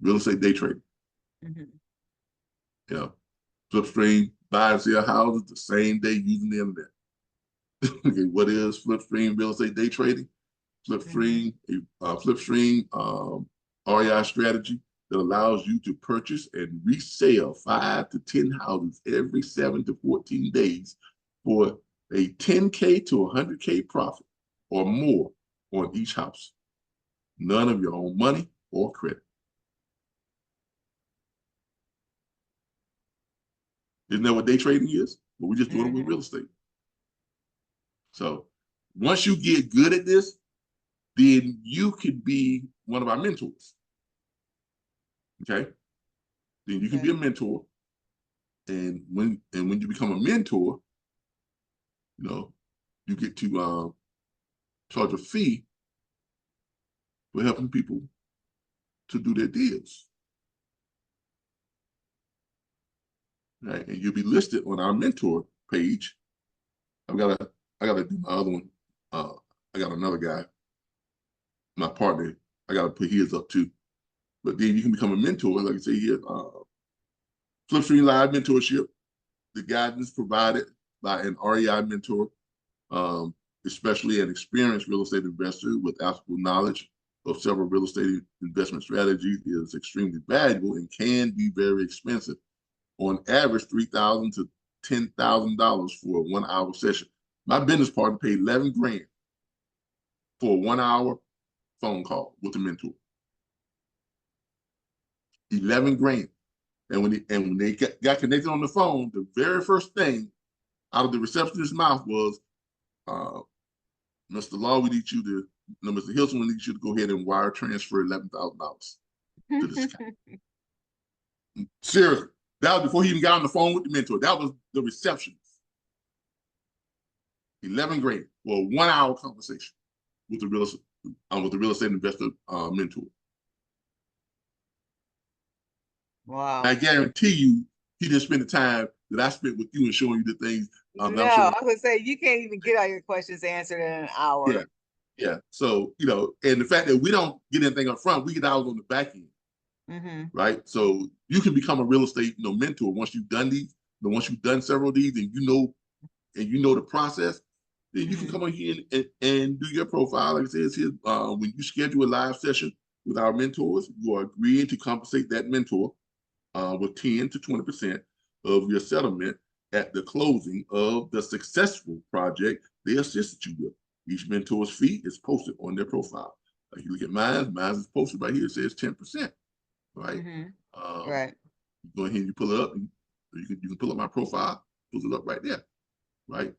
real estate day trading. Flipstream, buy and sell houses the same day using the internet. Okay, what is Flipstream real estate day trading? Flipstream REI strategy that allows you to purchase and resell 5 to 10 houses every 7 to 14 days for a 10K to 100K profit or more on each house. None of your own money or credit. Isn't that what day trading is? But we're just doing it with real estate. So once you get good at this, then you could be one of our mentors. Okay? Then you can be a mentor. And when you become a mentor, you get to charge a fee for helping people to do their deals. Right? And you'll be listed on our mentor page. I gotta do my other one. I got another guy, my partner. I gotta put his up too. But then you can become a mentor, like I say here. Flipstream Live Mentorship. The guidance provided by an REI mentor, especially an experienced real estate investor with applicable knowledge of several real estate investment strategies, is extremely valuable and can be very expensive. On average, $3,000 to $10,000 for a 1 hour session. My business partner paid 11 grand for a 1 hour phone call with a mentor. 11 grand. And when they got connected on the phone, the very first thing out of the receptionist's mouth was, Mr. Law, we need you to Mr. Hilson, we need you to go ahead and wire transfer $11,000 to this account. Seriously, that was before he even got on the phone with the mentor. That was the receptionist. 11 grand for a 1 hour conversation with the real estate investor mentor. Wow. I guarantee you, he didn't spend the time that I spent with you and showing you the things. No, I would say you can't even get all your questions answered in an hour. Yeah, yeah. So, you know, and the fact that we don't get anything up front, we get ours on the back end. Right. So you can become a real estate, mentor once you've done these, once you've done several of these and you know the process, then you can come on here and do your profile. Like it says here, when you schedule a live session with our mentors, you are agreeing to compensate that mentor with 10 to 20% of your settlement at the closing of the successful project they assisted you with. Each mentor's fee is posted on their profile. Like you look at mine is posted right here. It says 10%. Right. Right. Go ahead and you pull it up. And you can pull up my profile. Pull it up right there. Right.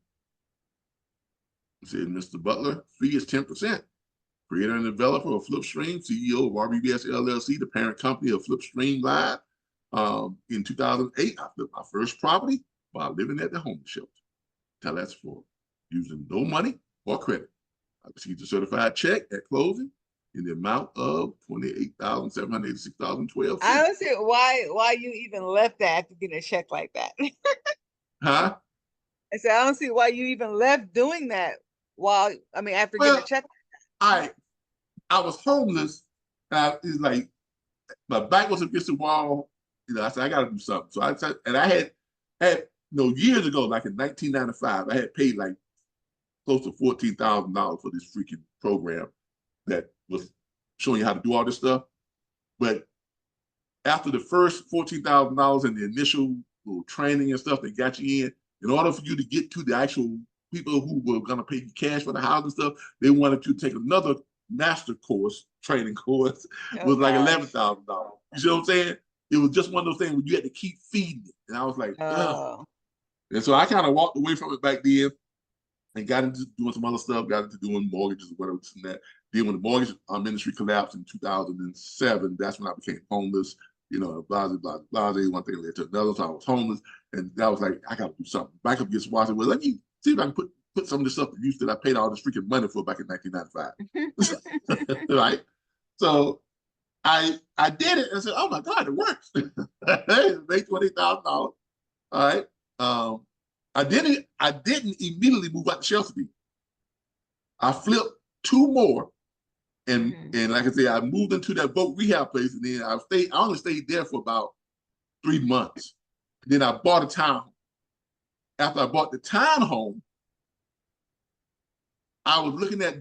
It says Mr. Butler, fee is 10%. Creator and developer of Flipstream, CEO of RBBS LLC, the parent company of Flipstream Live. In 2008, I flipped my first property while living at the homeless shelter. Now that's for using no money or credit. I received a certified check at closing in the amount of $28,786.12. I don't see why you even left that after getting a check like that. Huh? I said, I don't see why you even left doing that after getting a check like that. I was homeless. It's like my back was against the wall. I said, I got to do something. So I said, and I had years ago, like in 1995, I had paid like close to $14,000 for this freaking program that was showing you how to do all this stuff. But after the first $14,000 in the initial little training and stuff that got you in order for you to get to the actual people who were going to pay you cash for the house and stuff, they wanted you to take another master course, training course, was like $11,000. You see what I'm saying? It was just one of those things where you had to keep feeding it. And I was like, ugh. And so I kind of walked away from it back then and got into doing some other stuff, got into doing mortgages or whatever, and that. Then when the mortgage industry collapsed in 2007, that's when I became homeless, blah, blah, blah, blah, one thing led to another. So I was homeless, and I was like, I got to do something. Back up against Washington. Well, let me see if I can put some of this stuff to use that I paid all this freaking money for back in 1995. Right? So I did it and said, oh my God, it works. Made $20,000. All right. I didn't immediately move out to Chelsea. I flipped 2 more. And like I said, I moved into that boat rehab place, and then I only stayed there for about 3 months. And then I bought a townhome. After I bought the townhome, I was looking at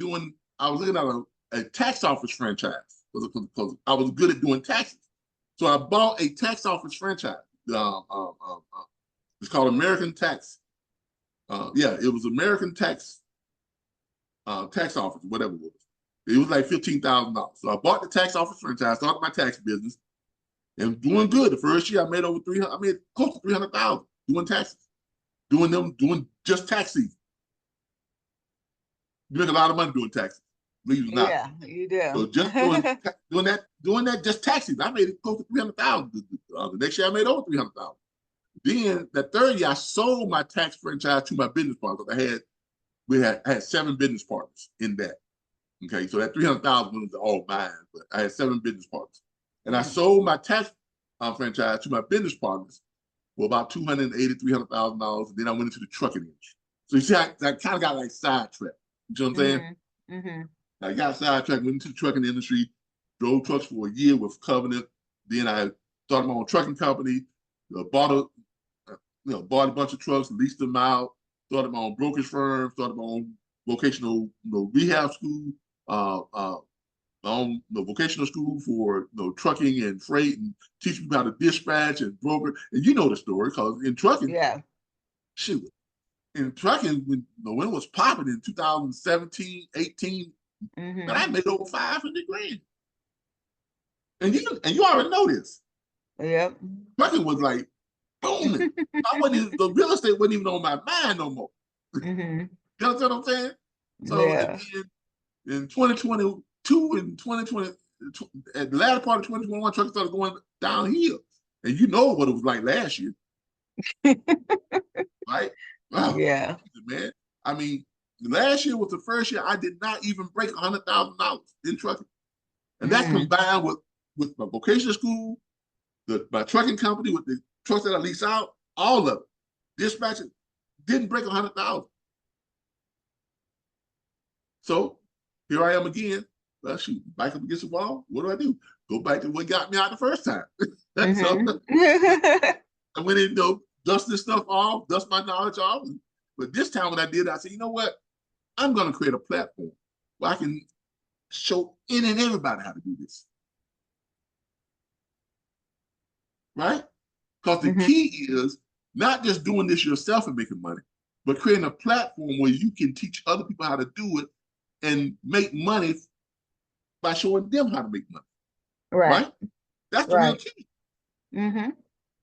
a tax office franchise because I was good at doing taxes. So I bought a tax office franchise. It's called American Tax. It was American Tax Office, whatever it was. It was like $15,000. So I bought the tax office franchise, started my tax business, and doing good. The first year I made close to $300,000 doing taxes, doing just tax season. You make a lot of money doing taxes, believe it or not. Yeah, you do. So just doing that just tax season, I made it close to $300,000. The next year I made over $300,000. Then the third year I sold my tax franchise to my business partner. I had 7 business partners in that. Okay, so that $300,000 was all mine, but I had 7 business partners, and I sold my tax franchise to my business partners for about $280,000, $300,000, and then I went into the trucking industry. So you see, I kind of got like sidetracked. You know what I'm saying? I got sidetracked, went into the trucking industry, drove trucks for a year with Covenant. Then I started my own trucking company, bought a bunch of trucks, leased them out, started my own brokerage firm, started my own vocational rehab school, my own vocational school for trucking and freight, and teach people how to dispatch and broker. And you know the story, because in trucking, shoot, in trucking, when it was popping in 2017, 18, and I made over $500 grand. And you already know this. Yep. Trucking was like booming. The real estate wasn't even on my mind no more. You understand what I'm saying? So In 2022 and 2020, at the latter part of 2021, trucks started going downhill. And you know what it was like last year. Right? Wow. Yeah. Man. I mean, last year was the first year I did not even break $100,000 in trucking. And that's combined with my vocational school, my trucking company, with the trucks that I lease out, all of it. Dispatching didn't break 100,000. So here I am again. Well, shoot, back up against the wall. What do? Go back to what got me out the first time. So I went in, dust this stuff off, dust my knowledge off. But this time, what I did, I said, you know what? I'm going to create a platform where I can show any and everybody how to do this. Right? Because the key is not just doing this yourself and making money, but creating a platform where you can teach other people how to do it and make money by showing them how to make money. Right? That's the real key.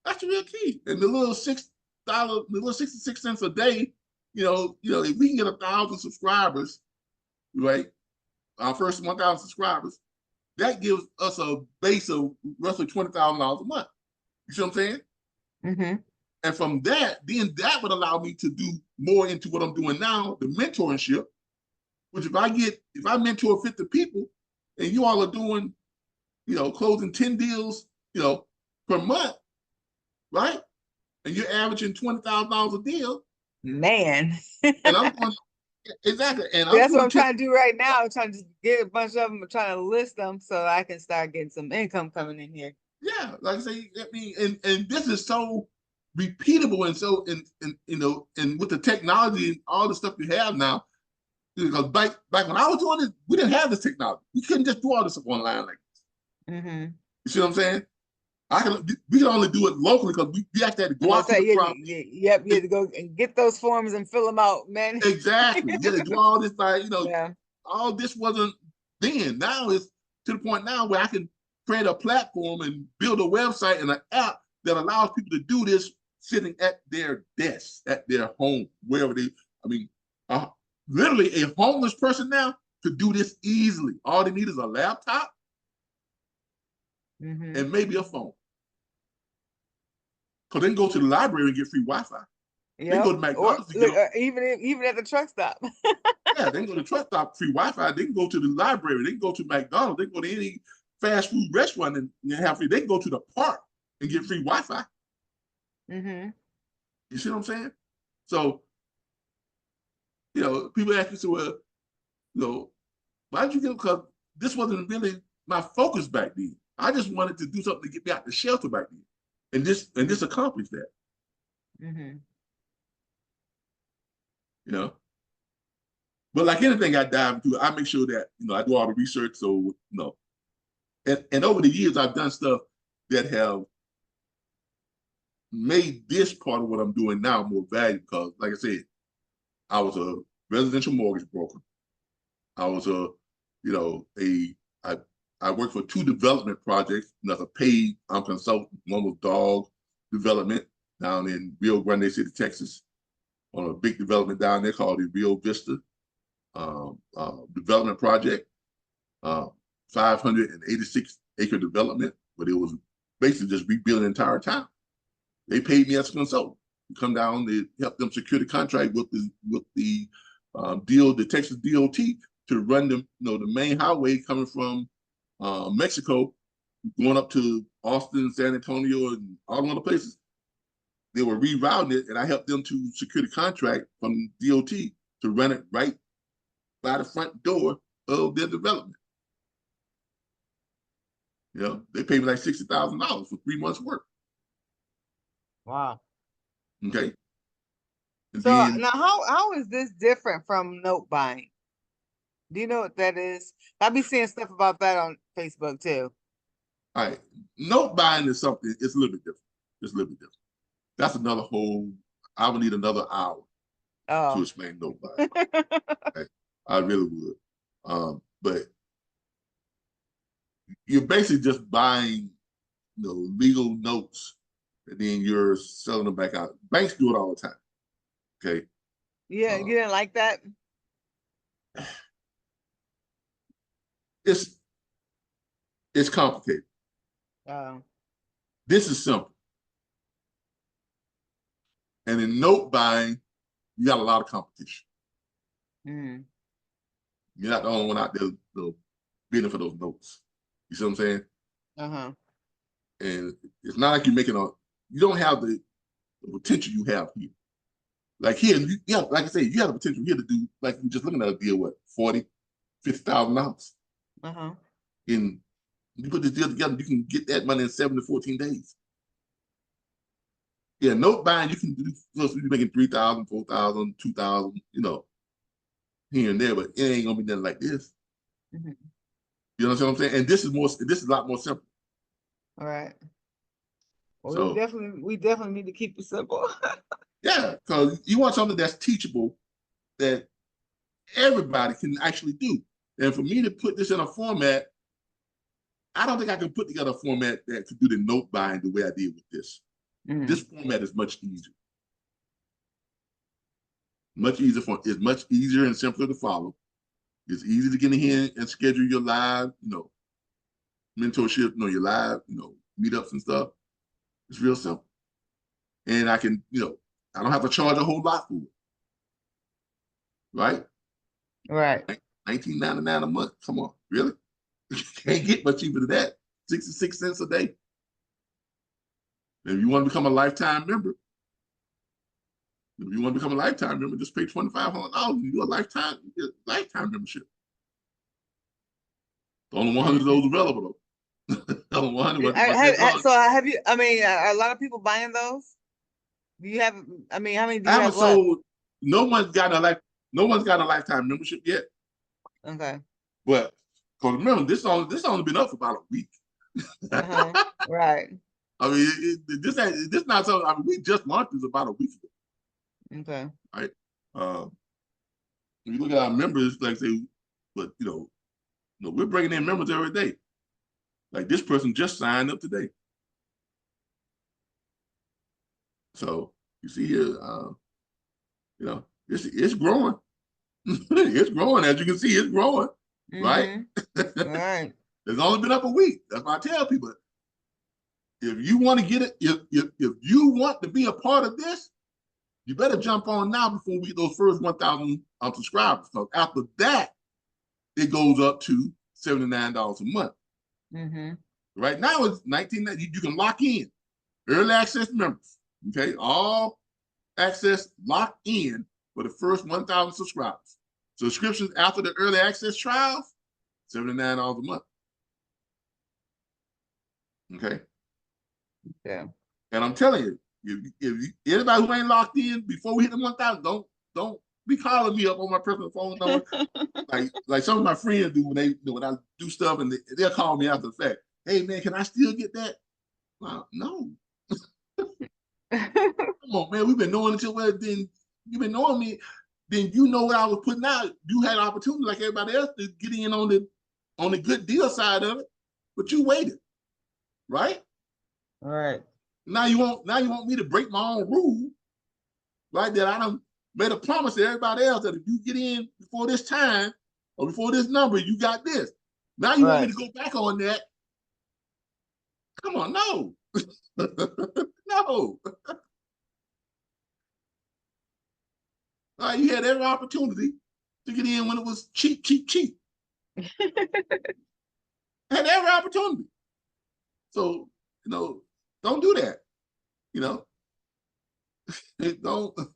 That's the real key. And the little the 66 cents a day, if we can get 1,000 subscribers, right? Our first 1,000 subscribers, that gives us a base of roughly $20,000 a month. You see what I'm saying? And from that, then that would allow me to do more into what I'm doing now, the mentorship, which if I mentor 50 people and you all are doing, closing 10 deals, per month, right? And you're averaging $20,000 a deal. Man. And I'm going, exactly. And that's what I'm trying to do right now. I'm trying to get a bunch of them, trying to list them so I can start getting some income coming in here. Yeah, like I say, I mean, and this is so repeatable and so and with the technology and all the stuff you have now, because back when I was doing this, we didn't have this technology. We couldn't just do all this stuff online like this. You see what I'm saying? We can only do it locally because we actually had to go out to the property. You had to go and get those forms and fill them out, man. Exactly. You had to do all this, all this wasn't then. Now it's to the point now where I can create a platform and build a website and an app that allows people to do this sitting at their desk, at their home, wherever literally a homeless person now could do this easily. All they need is a laptop and maybe a phone. Because they can go to the library and get free Wi-Fi. Yep. They can go to McDonald's. Even at the truck stop. Yeah, they can go to the truck stop, free Wi-Fi. They can go to the library. They can go to McDonald's. They can go to any fast food restaurant and have free. They can go to the park and get free Wi-Fi. You see what I'm saying? So, people ask me, so, why did you get it? Because this wasn't really my focus back then. I just wanted to do something to get me out the shelter back then. And this accomplished that. But like anything I dive into, I make sure that, I do all the research. So, and over the years, I've done stuff that have made this part of what I'm doing now more valuable because, like I said, I was a residential mortgage broker. I was I worked for 2 development projects. As a paid consultant. One was dog development down in Rio Grande City, Texas, on a big development down there called the Rio Vista development project. 586-acre development, but it was basically just rebuilding the entire town. They paid me as a consultant to come down to help them secure the contract with the Texas DOT to run the main highway coming from Mexico, going up to Austin, San Antonio, and all other places. They were rerouting it, and I helped them to secure the contract from DOT to run it right by the front door of their development. They paid me like $60,000 for 3 months' work. Wow. Okay. And so now, how is this different from note buying? Do you know what that is? I'll be seeing stuff about that on Facebook too. All right. Note buying is something, it's a little bit different. It's a little bit different. That's another I would need another hour to explain note buying. Okay? I really would. But you're basically just buying, legal notes, and then you're selling them back out. Banks do it all the time. Okay. Yeah, you didn't like that? it's complicated. This is simple. And in note buying, you got a lot of competition. Mm. You're not the only one out there bidding for those notes. You see what I'm saying? And it's not like you're making you don't have the potential you have here. Like here, like I say, you have the potential here to do, like we're just looking at a deal, what, $40,000, $50,000. And you put this deal together, you can get that money in 7 to 14 days. Yeah, note buying, you can do, you're making $3,000, $4,000, $2,000, here and there, but it ain't gonna be nothing like this. You know what I'm saying? And this is a lot more simple. All right. Well, so, we definitely need to keep it simple. Yeah, because you want something that's teachable, that everybody can actually do. And for me to put this in a format, I don't think I can put together a format that could do the note buying the way I did with this. This format is much easier. It's much easier and simpler to follow. It's easy to get in here and schedule your live, mentorship, your live, meetups and stuff. It's real simple. And I can, I don't have to charge a whole lot for it. Right? Right. $19.99 a month. Come on, really? You can't get much cheaper than that. 66 cents a day. And if you want to become a lifetime member, just pay $2,500. You do a lifetime membership. Only 100 of those available though. Only 100. So have you? I mean, are a lot of people buying those? Do you have? I mean, how many do you have? Sold. No one's got a lifetime membership yet. Okay. But remember, this only been up for about a week. Right. I mean, this not something. I mean, we just launched this about a week ago. Okay. Right. When you look at our members, like say, but we're bringing in members every day. Like this person just signed up today. So you see here, it's growing. It's growing, as you can see, it's growing. Right? Right. It's only been up a week. That's why I tell people, if you want to get it, if you want to be a part of this, you better jump on now before we get those first 1,000 subscribers. Because after that, it goes up to $79 a month. Right now it's $19. You can lock in early access members. Okay, all access locked in for the first 1,000 subscribers. Subscriptions after the early access trials, $79 a month. Okay. Yeah. And I'm telling you, if anybody who ain't locked in before we hit the 1,000, don't be calling me up on my personal phone number like some of my friends do when I do stuff and they'll call me after the fact. Hey man, can I still get that? Well, no. Come on, man. We've been knowing until then. You've been knowing me. Then you know what I was putting out. You had an opportunity like everybody else to get in on the good deal side of it, but you waited, right? All right. Now you want me to break my own rule, right? That I done made a promise to everybody else that if you get in before this time or before this number, you got this. Now you want me to go back on that? Come on, no. No. You had every opportunity to get in when it was cheap. Had every opportunity. So, don't do that. Don't, I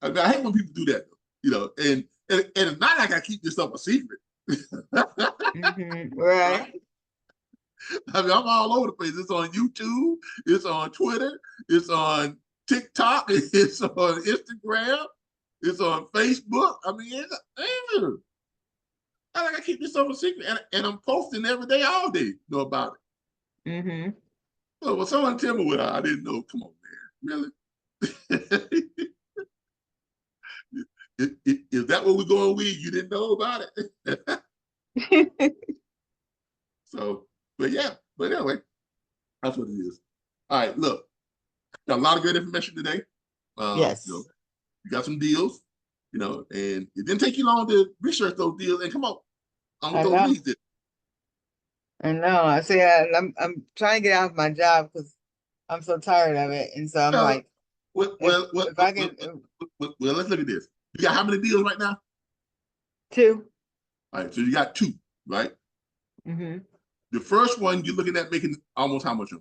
mean, I hate when people do that, and it's not like I keep this up a secret. Right. I mean, I'm all over the place. It's on YouTube, it's on Twitter, it's on TikTok, it's on Instagram, it's on Facebook. I mean, I like I keep this up a secret, and I'm posting every day, all day, about it. So when someone tell me what I didn't know, come on, man, really? Is that what we're going with? You didn't know about it? So, but anyway, that's what it is. All right, look, got a lot of great information today. Yes. You got some deals, and it didn't take you long to research those deals. And come on, I'm gonna throw leads in. I know. I say I'm trying to get out of my job because I'm so tired of it, and so I'm like, if I can. Well, let's look at this. You got how many deals right now? 2. All right, so you got 2, right? Mm-hmm. The first one you're looking at making almost how much?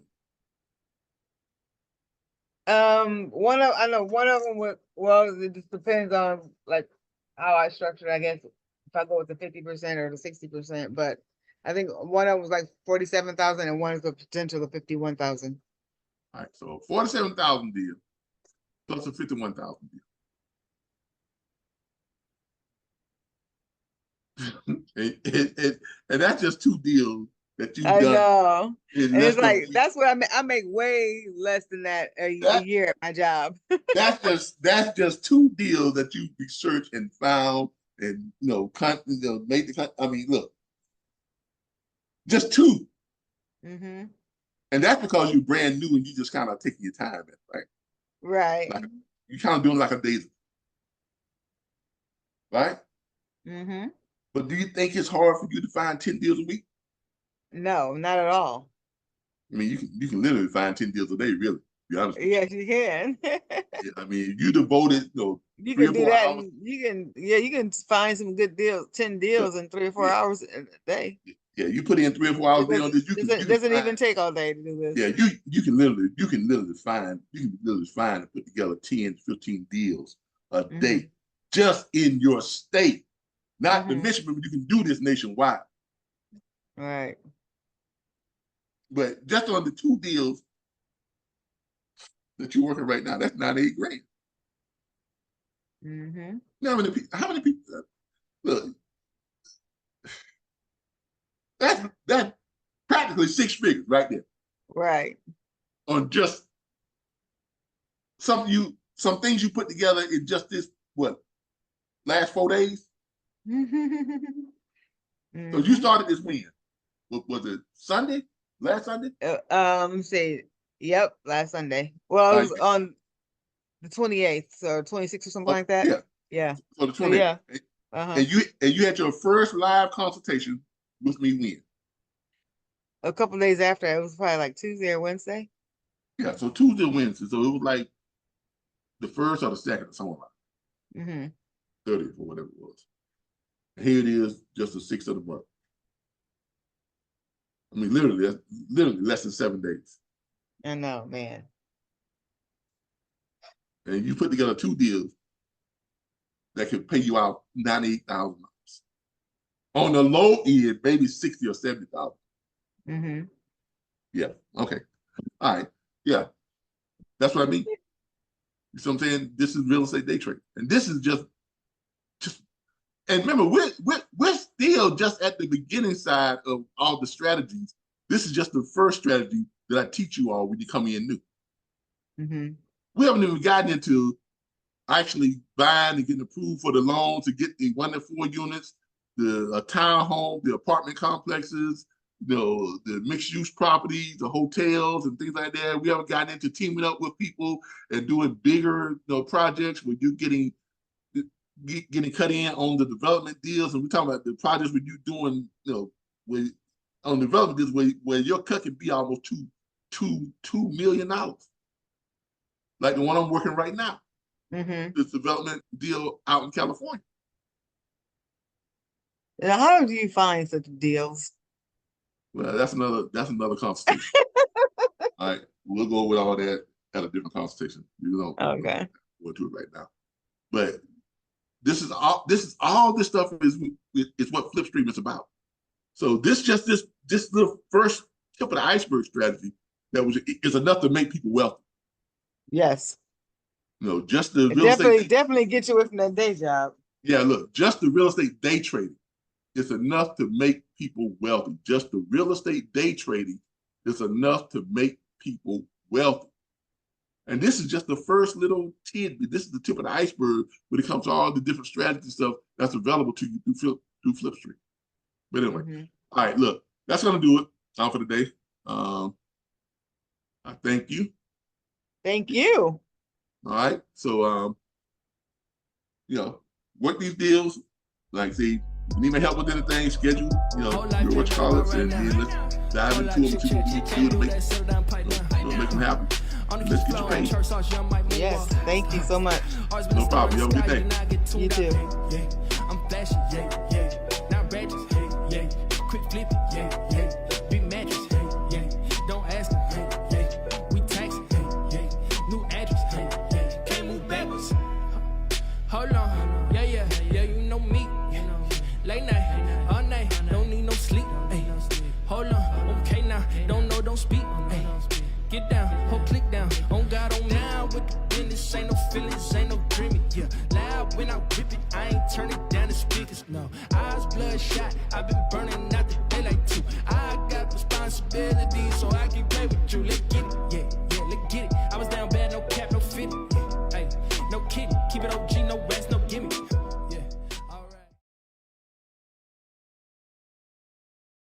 I know one of them would. Well, it just depends on like how I structure it. I guess if I go with the 50% or the 60%, but I think one of them was like 47,000, and one is the potential of 51,000. All right, so 47,000 deal plus a 51,000 deal. and that's just 2 deals that you've done. I know. And it's like that's what I make way less than that a year at my job. that's just 2 deals that you researched and found and made the. I mean, look, just 2. Mm-hmm. And that's because you're brand new and you just kind of taking your time, right? Right. Like, you're kind of doing like a daisy, right? Mm-hmm. But do you think it's hard for you to find 10 deals a week? No, not at all. I mean, you can literally find 10 deals a day, really. To be honest with you. Yes, you can. Yeah, I mean, you devoted, you 3 can or do 4 that. hours. You can find some good deals, 10 deals in 3 or 4 hours a day. Yeah, you put in 3 or 4 hours a day on this. It doesn't even take all day to do this. Yeah, you can literally find and put together 10, 15 deals a day just in your state. Not to mention, you can do this nationwide. Right. But just on the 2 deals that you're working right now, that's not $8,000. Mm-hmm. How many people? Look, that's practically 6 figures right there. Right. On just some things you put together in just this last 4 days. So you started this when? Was it Sunday? Last Sunday? Let me see. Yep, last Sunday. Well, it was on the 28th or 26th or something like that. Yeah. Yeah. So the 28th. Yeah. And you had your first live consultation with me when? A couple of days after. It was probably like Tuesday or Wednesday. Yeah, so Tuesday or Wednesday. So it was like the 1st or the 2nd or something like that. 30th or whatever it was. And here it is, just the 6th of the month. I mean, literally less than 7 days. I know, man. And you put together 2 deals that could pay you out $98,000. On the low end, maybe 60 or 70,000. Yeah. Okay. All right. Yeah. That's what I mean. You see what I'm saying? This is real estate day trading, and this is just. And remember, we're still just at the beginning side of all the strategies. This is just the first strategy that I teach you all when you come in new. We haven't even gotten into actually buying and getting approved for the loan to get the 1 to 4 units, the townhome, the apartment complexes, the mixed-use properties, the hotels, and things like that. We haven't gotten into teaming up with people and doing bigger, projects where you're getting cut in on the development deals. And we're talking about the projects where you're doing, on development deals where your cut can be almost $2 million, like the one I'm working right now. This development deal out in California. Now, how do you find such deals? Well, that's another conversation. All right, we'll go with all that at a different conversation. Okay. We'll do it right now. But this is all this stuff is what Flipstream is about. So this little first tip of the iceberg strategy is enough to make people wealthy. Yes. Just the real estate definitely get you away from that day job. Yeah, look, just the real estate day trading is enough to make people wealthy. Just the real estate day trading is enough to make people wealthy. And this is just the first little tidbit. This is the tip of the iceberg when it comes to all the different strategy stuff that's available to you through Flipstream. But anyway, all right, look, that's going to do it for the day. I thank you. Thank you. All right. So, work these deals. Like, see, If you need my help with anything, schedule, what you call it, and then let's dive into them, see what we can do to make them happen. Let's get you paid. Yes, thank you so much. No problem. You have a good day. You too. I'm flashing, Now ratchets, quick flipping, big mattress, don't ask, we taxing, new address, can't move backwards. Hold on, yeah, you know me. Late night, all night, don't need no sleep. Hold on, okay now, don't speak. Get down, whole click down. On God, on now with the business. Ain't no feelings, ain't no dreaming. Yeah, loud when I whip it, I ain't turning down the speakers. No, eyes bloodshot. I've been burning out the daylight too. I got responsibilities, so I can play with you. Let's get